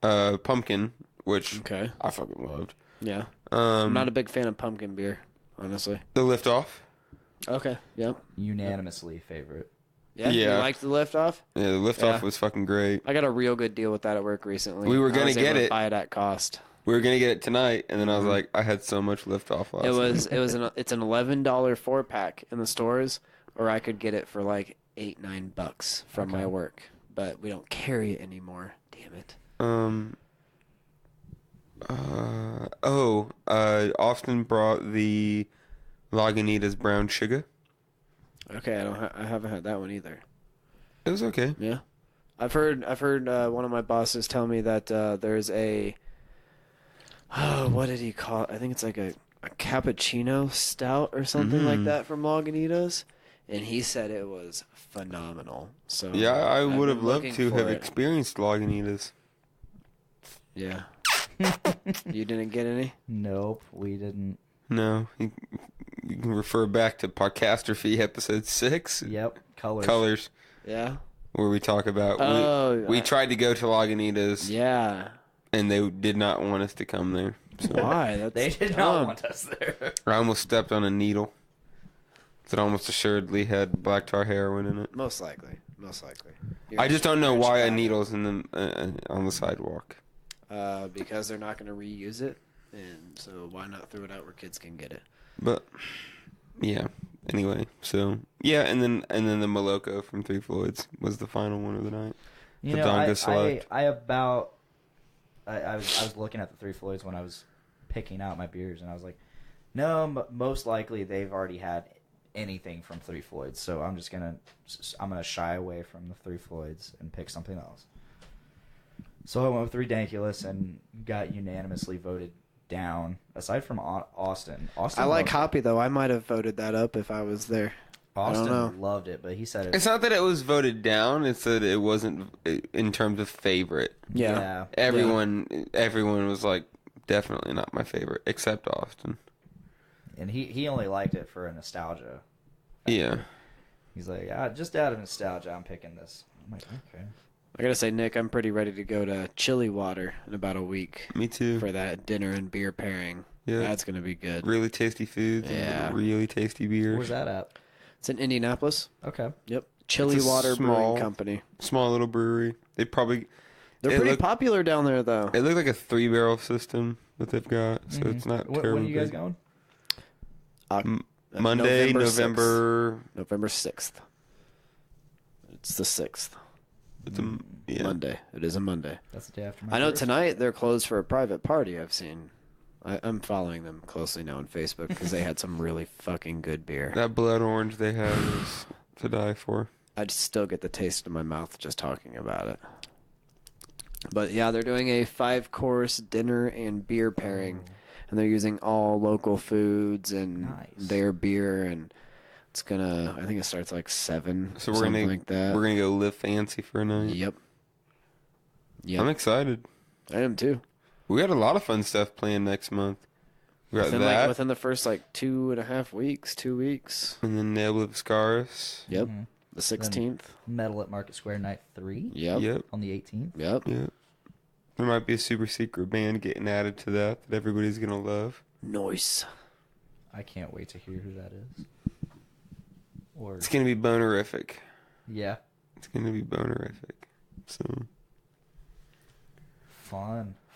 pumpkin, which Okay. I fucking loved. Yeah. I'm Um, not a big fan of pumpkin beer, honestly. the Liftoff. Okay. Yep. Unanimously favorite. Yeah. You Yeah. liked the lift off? Yeah, the Liftoff Yeah. was fucking great. I got a real good deal with that at work recently. We were I gonna was get able to it. buy it at cost. We were gonna get it tonight, and then I was like, I had so much Liftoff last night. It's an $11 4-pack in the stores, or I could get it for like $8-9 from my work. But we don't carry it anymore. Damn it. Austin brought the Lagunitas brown sugar. Okay, I haven't had that one either. It was okay. Yeah, I've heard one of my bosses tell me that there's a what did he call it? I think it's like a cappuccino stout or something like that from Lagunitas, and he said it was phenomenal. So Yeah, I I've would been have loved looking to for have it. experienced Lagunitas. Yeah, you didn't get any? Nope, we didn't. No, you can refer back to Podcastrophe episode 6. Yep, colors. Colors, Yeah. where we talk about we tried to go to Lagunitas, Yeah. and they did not want us to come there. So Why? That's They did dumb. not want us there. I almost stepped on a needle that almost assuredly had black tar heroin in it. Most likely. I just don't know You're why a Chicago. needle's in the on the sidewalk. Because they're not going to reuse it, and so why not throw it out where kids can get it? But yeah. Anyway, so yeah, and then the Moloko from Three Floyds was the final one of the night. You The know, Donga Select. I was looking at the Three Floyds when I was picking out my beers, and I was like, no, most likely they've already had anything from Three Floyds, so I'm gonna shy away from the Three Floyds and pick something else. So I went with Ridiculous and got unanimously voted down. Aside from Austin I like loved Hoppy, though. I might have voted that up if I was there. Austin I don't know. loved it, but he said It's not that it was voted down; it's that it wasn't in terms of favorite. Yeah. Everyone was like, definitely not my favorite, except Austin. And he only liked it for a nostalgia. Yeah. He's like, just out of nostalgia, I'm picking this. I'm like, okay. I gotta say, Nick, I'm pretty ready to go to Chili Water in about a week Me too. for that dinner and beer pairing. Yeah. That's gonna be good. Really tasty foods. Yeah. And really tasty beers. Where's that at? It's in Indianapolis. Okay. Yep. Chili It's a Water small- Brewing Company. Small little brewery. They're It pretty look- popular down there, though. It looked like a 3-barrel system that they've got, so it's not terrible. When are you guys big. going? Monday, November November 6th. It's the 6th. It's a, yeah. Monday. It is a Monday. That's the day after my I know birthday. tonight they're closed for a private party. I've seen. I'm following them closely now on Facebook because they had some really fucking good beer. That blood orange they had is to die for. I'd still get the taste in my mouth just talking about it. But yeah, they're doing a 5-course dinner and beer pairing, and they're using all local foods and Nice. their beer, and it's gonna. I think it starts like 7, So we're something gonna like that. we're gonna go live fancy for a night. Yep. I'm excited. I am too. We got a lot of fun stuff planned next month. We got that, Within the first 2.5 weeks, 2 weeks. and then Nail of Scaris. Yep. Mhm. The 16th. Metal at Market Square Night 3 Yep. Yep. on the 18th. Yep. Yep. There might be a super secret band getting added to that everybody's gonna love. Nice. I can't wait to hear who that is. Or It's gonna be bonerific. yeah, It's gonna be bonerific. So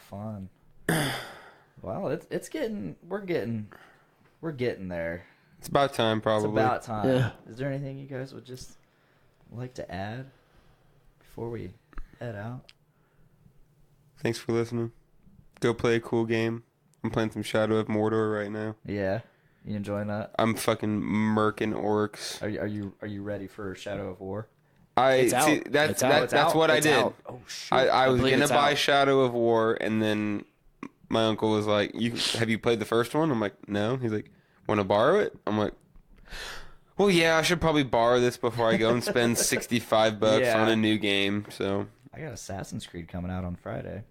fun. Well, it's getting we're getting there. it's about time, probably. It's about time. Yeah. Is there anything you guys would just like to add before we head out? Thanks for listening. Go play a cool game. I'm playing some Shadow of Mordor right now. Yeah, you enjoying that? I'm fucking murking orcs. Are you ready for Shadow of War? It's out. That's It's out. what I It's did. out. Oh shit! I was believe gonna it's buy out. Shadow of War, and then my uncle was like, have you played the first one?" I'm like, "No." He's like, "Want to borrow it?" I'm like, "Well, yeah, I should probably borrow this before I go and spend $65 Yeah. on a new game." So I got Assassin's Creed coming out on Friday.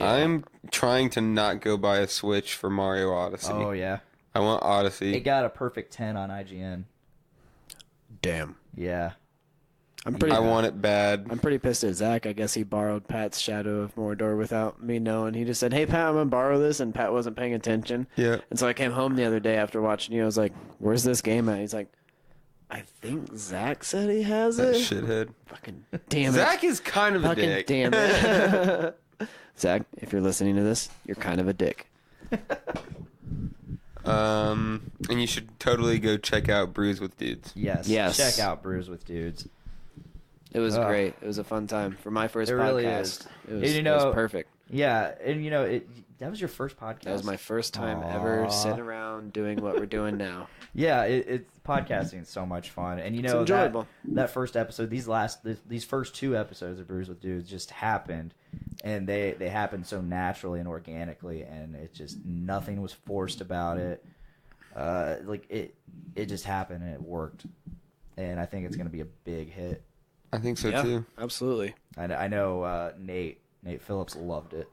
I'm trying to not go buy a Switch for Mario Odyssey. Oh yeah, I want Odyssey. it got a perfect 10 on IGN. Damn. Yeah. I want it bad. I'm pretty pissed at Zach. I guess he borrowed Pat's Shadow of Mordor without me knowing. He just said, "Hey, Pat, I'm going to borrow this," and Pat wasn't paying attention. Yeah. And so I came home the other day after watching you. I was like, "Where's this game at?" He's like, "I think Zach said he has That it." shithead. Fucking damn it. Zach is kind of a Fucking dick. damn it. Zach, if you're listening to this, you're kind of a dick. And you should totally go check out Brews with Dudes. Yes. Yes. Check out Brews with Dudes. It was Ugh. great. It was a fun time for my first It podcast. really is. It was, And you it know- was perfect. Yeah, and that was your first podcast. That was my first time ever sitting around doing what we're doing now. Yeah, it's podcasting is so much fun, and It's enjoyable. That first episode, these first 2 episodes of Brews with Dudes just happened, and they happened so naturally and organically, and it just nothing was forced about it. It just happened and it worked, and I think it's gonna be a big hit. I think so Yeah, too. absolutely. I know Nate Phillips loved it.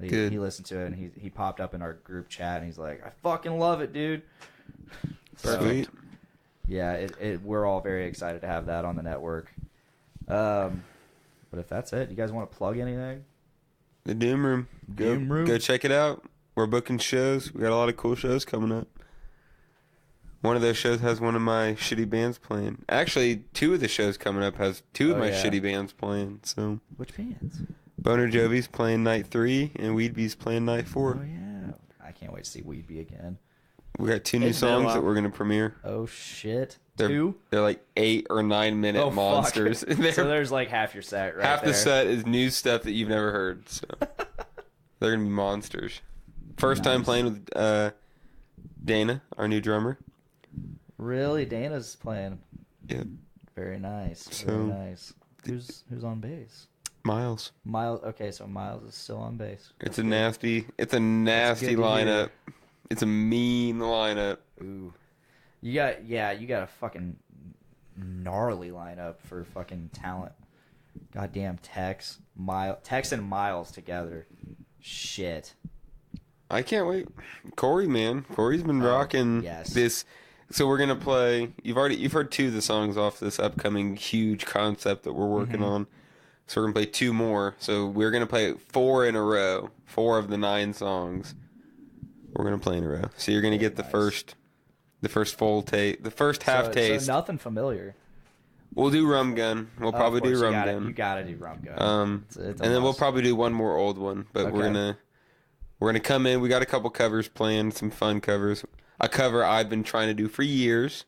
Good. He listened to it and he popped up in our group chat and he's like, "I fucking love it, dude." So, Sweet. yeah, we're all very excited to have that on the network. But if that's it, you guys want to plug anything? The Doom Room. Doom Room? Go check it out. We're booking shows. We got a lot of cool shows coming up. One of those shows has one of my shitty bands playing. Actually, 2 of the shows coming up has 2 of Oh, my yeah. shitty bands playing. So Which bands? Boner Jovi's playing night 3 and Weedbee's playing night 4. Oh yeah, I can't wait to see Weedbee again. We got 2 new It's been a songs while. that we're gonna premiere. Oh shit, They're 2? They're like 8 or 9 minute Oh monsters. fuck. They're- So there's like half your set right half there. the set is new stuff that you've never heard. So they're gonna be monsters. First time Nice. playing with Dana, our new drummer. Really, Dana's playing. Yeah, Very nice. So- Very nice. Who's on bass? Miles. Miles. Okay, so Miles is still on bass. It's a nasty good to lineup. hear. It's a mean lineup. Ooh. You got a fucking gnarly lineup for fucking talent. Goddamn Tex and Miles together. Shit. I can't wait. Corey, man. Corey's been rocking yes. this. So we're gonna play. You've heard 2 of the songs off this upcoming huge concept that we're working on. So we're gonna play 2 more. So we're gonna play 4 in a row. 4 of the 9 songs we're gonna play in a row. So you're gonna get the nice. first full taste, the first half taste. So nothing familiar. We'll do Rum Gun. We'll probably Of course, do Rum you Gun. gotta do Rum Gun. It's a and then we'll must. probably do one more old one. But we're Okay. gonna come in. We got a couple covers planned, some fun covers. A cover I've been trying to do for years.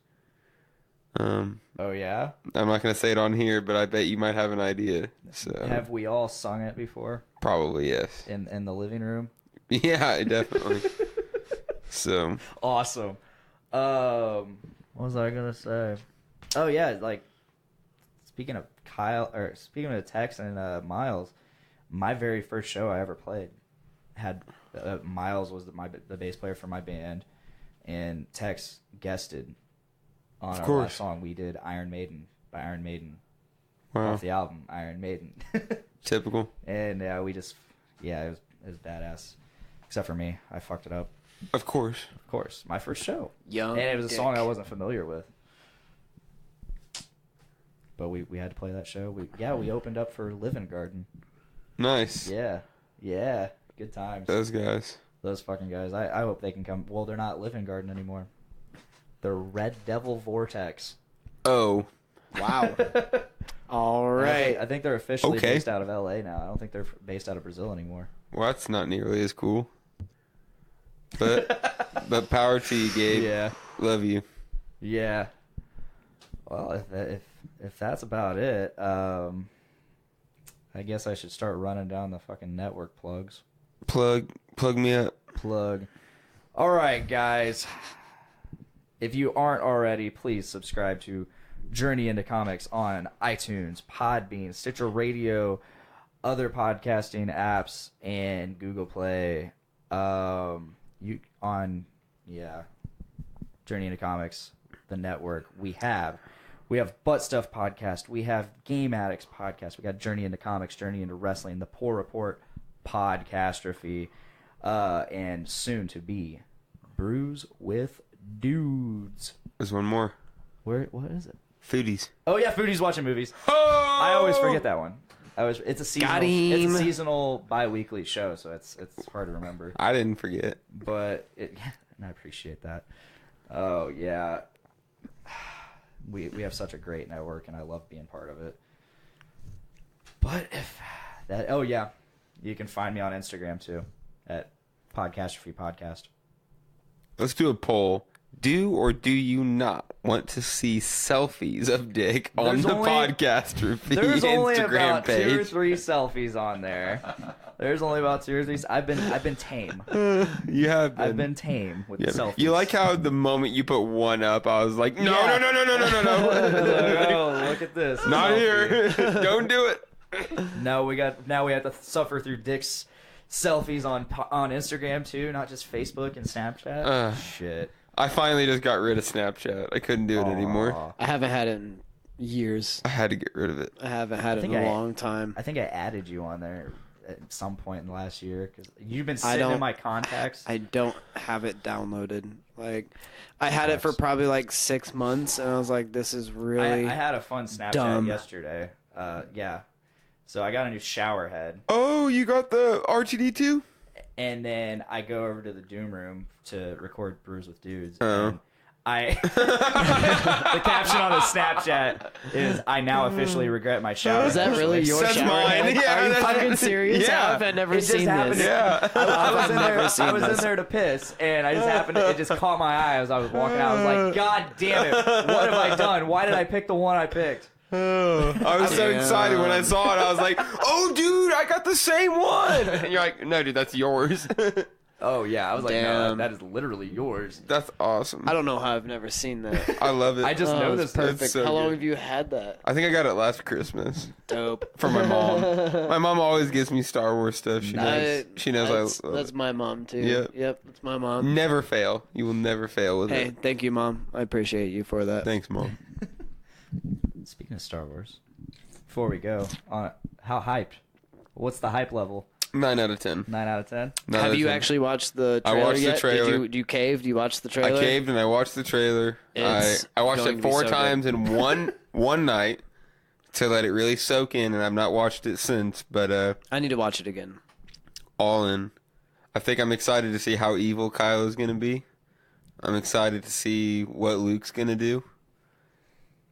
Oh yeah. I'm not gonna say it on here, but I bet you might have an idea. So Have we all sung it before probably yes. in the living room? Yeah, definitely. So Awesome. What was I gonna say? Oh yeah, like speaking of Tex and Miles, my very first show I ever played had Miles was the bass player for my band, and Tex guested on our last song. We did Iron Maiden by Iron Maiden wow, off the album Iron Maiden, typical. and it was badass. Except for me, I fucked it up. Of course. Of course, my first show. Young And it was a dick. song I wasn't familiar with. But we had to play that show. We opened up for Living Garden. Nice. Yeah. Yeah. Good times. Those guys. Those fucking guys. I hope they can come. Well, they're not Living Garden anymore. They're Red Devil Vortex. Oh. Wow. All right. I think they're officially Okay. based out of LA now. I don't think they're based out of Brazil anymore. Well, that's not nearly as cool. But power to you, Gabe. Yeah. Love you. Yeah. Well, if that's about it, I guess I should start running down the fucking network plugs. Plug me up. Plug. All right, guys. If you aren't already, please subscribe to Journey into Comics on iTunes, Podbean, Stitcher Radio, other podcasting apps, and Google Play. Journey into Comics, the network. We have Butt Stuff Podcast. We have Game Addicts Podcast. We got Journey into Comics, Journey into Wrestling, The Poor Report, Podcastrophe, and soon to be Brews with Dudes. There's one more. What is it? Foodies. Oh yeah, Foodies Watching Movies. Oh! I always forget that one. It's a Got him. seasonal bi-weekly show, so it's hard to remember. I didn't forget. But and I appreciate that. Oh yeah. We have such a great network, and I love being part of it. But you can find me on Instagram too, at Podcastrophe Podcast. Let's do a poll. Do or do you not want to see selfies of Dick on the Podcastrophe There's only Instagram about page? 2 or 3 selfies on there. There's only about 2 or 3. I've been tame. You have been. I've been tame with the selfies. You like how the moment you put one up, I was like, no. Like, oh, look at this. Not selfie. here. Don't do it. Now we have to suffer through Dick's selfies on Instagram too, not just Facebook and Snapchat. Shit. I finally just got rid of Snapchat. I couldn't do it anymore. I haven't had it in years. I had to get rid of it. I haven't had it in a long time. I think I added you on there at some point in the last year because you've been sitting in my contacts. I don't have it downloaded. Like, I had it for probably like 6 months, and I was like, "This is really." I had a fun Snapchat dumb. yesterday. Yeah. So I got a new shower head. Oh, you got the RTD2? And then I go over to the Doom Room to record Brews with Dudes. Oh. And the caption on the Snapchat is, "I now officially regret my shower." Is that really your That's shower mine. head? Yeah, Are you that's- fucking serious? Yeah. I've never It just seen happened. this. Yeah. I was in I've there. never seen I was in this. there to piss, and I just happened. It just caught my eye as I was walking out. I was like, "God damn it! What have I done? Why did I pick the one I picked?" I was so excited when I saw it. I was like, "Oh, dude, I got the same one!" And you're like, "No, dude, that's yours." Oh yeah, I was like, "No, Damn. that is literally yours." That's awesome. I don't know how I've never seen that. I love it. I just Oh, noticed it's perfect. It's so How long good. have you had that? I think I got it last Christmas Dope. from my mom. My mom always gives me Star Wars stuff. She knows. She knows I love That's it. my mom too. Yep. That's my mom. Never fail. You will never fail with Hey, it. thank you, Mom. I appreciate you for that. Thanks, Mom. Speaking of Star Wars, before we go, how hyped? What's the hype level? 9 out of 10. 9 out of 10. 9 out Have of you 10. actually watched the I trailer watched the yet? trailer. Did you cave? Did you watch the I trailer? caved and I watched the trailer. It's I watched going it to be 4 so times good. in one night to let it really soak in, and I've not watched it since. But I need to watch it again. all in. I think I'm excited to see how evil Kylo's gonna be. I'm excited to see what Luke's gonna do,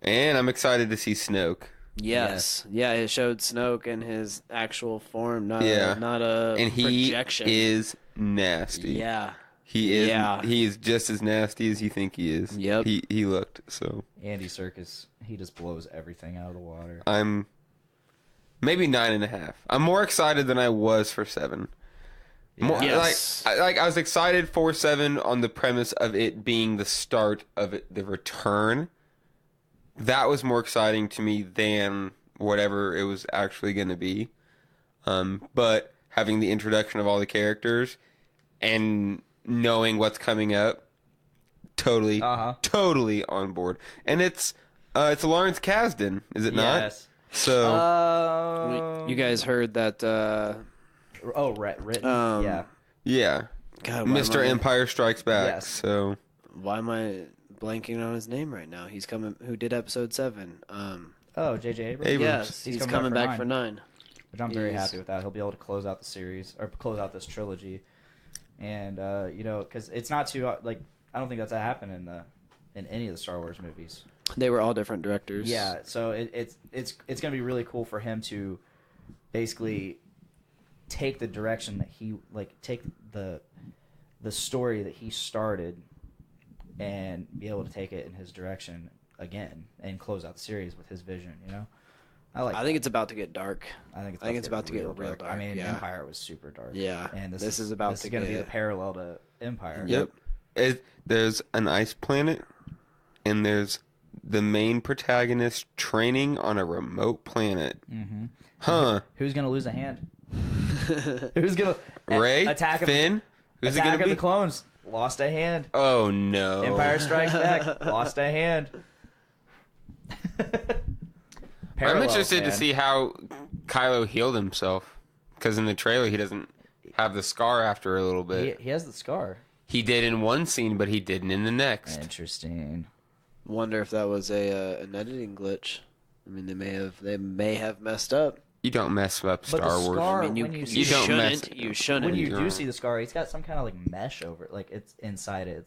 and I'm excited to see Snoke. Yes. Yeah, it showed Snoke in his actual form, not a And he projection. is nasty. Yeah. He is. Yeah. He is just as nasty as you think he is. Yep. He looked so. Andy Serkis, he just blows everything out of the water. I'm maybe 9.5. I'm more excited than I was for 7. More, Yes. I was excited for 7 on the premise of it being the start of the return. That was more exciting to me than whatever it was actually going to be. But having the introduction of all the characters and knowing what's coming up, totally on board. And it's Lawrence Kasdan, is it not? Yes. So You guys heard that Written. Um, yeah, God, why Mr. am I- Empire Strikes Back. Yes. So Why am I blanking on his name right now? He's coming. Who did episode 7? Oh, J.J. Abrams. Abrams. Yes, he's coming back for 9. Which I'm very He's- happy with that. He'll be able to close out the series or close out this trilogy, and because it's not too I don't think that's happened in any of the Star Wars movies. They were all different directors. Yeah, so it's gonna be really cool for him to basically take the direction that he take the story that he started and be able to take it in his direction again and close out the series with his vision. I think it's about to get dark. I think it's about to get real dark. I mean, yeah. Empire was super dark. Yeah, and this is about to going to be get- the parallel to Empire. yep. There's an ice planet, and there's the main protagonist training on a remote planet. Mm-hmm. Huh. Who's gonna lose a hand? Who's gonna Ray? attack Finn? Who's it Attack gonna of be? the Clones? Lost a hand. Oh no. Empire Strikes Back. Lost a hand. I'm interested to see how Kylo healed himself. Because in the trailer, he doesn't have the scar after a little bit. He has the scar. He did in one scene, but he didn't in the next. Interesting. Wonder if that was an editing glitch. I mean, they may have messed up. You don't mess up But Star the Wars. scar, I mean, when you you see don't shouldn't. mess- You shouldn't. when you You're do right. see the scar, he's got some kind of like mesh over it, like it's inside it.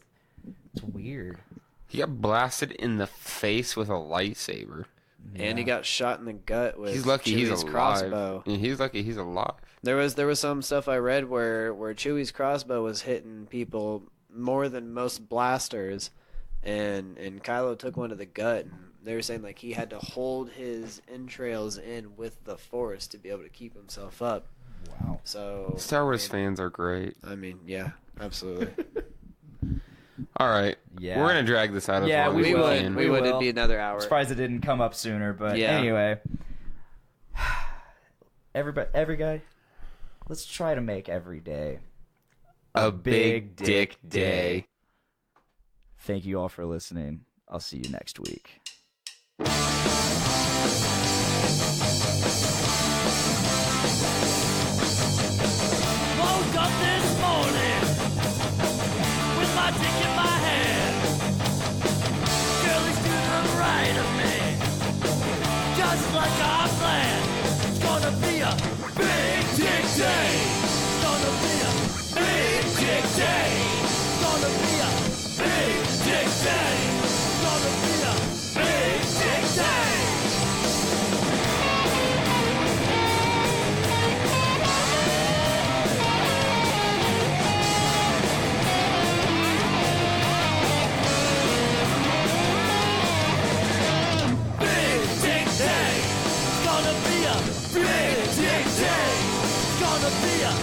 It's weird. He got blasted in the face with a lightsaber. And he got shot in the gut with He's lucky he's Chewie's alive. crossbow. And he's lucky he's alive. There was some stuff I read where Chewie's crossbow was hitting people more than most blasters, and Kylo took one to the gut. And they were saying like he had to hold his entrails in with the Force to be able to keep himself up. Wow. So Star Wars fans are great. I mean, yeah, absolutely. All right. Yeah. We're going to drag this out as Yeah, long we as will. can. We would. will. It'd be another hour. I'm surprised it didn't come up sooner, but Yeah. anyway. Every guy, let's try to make every day A big dick day. Thank you all for listening. I'll see you next week. Woke up this morning with my dick in my hand. Girlie's to the right of me, just like I planned. It's gonna be a big dick day. It's gonna be a big dick day. It's gonna be a big dick day. It's gonna be a big dick day. Big dick day. It's gonna be a big dick day. It's gonna be a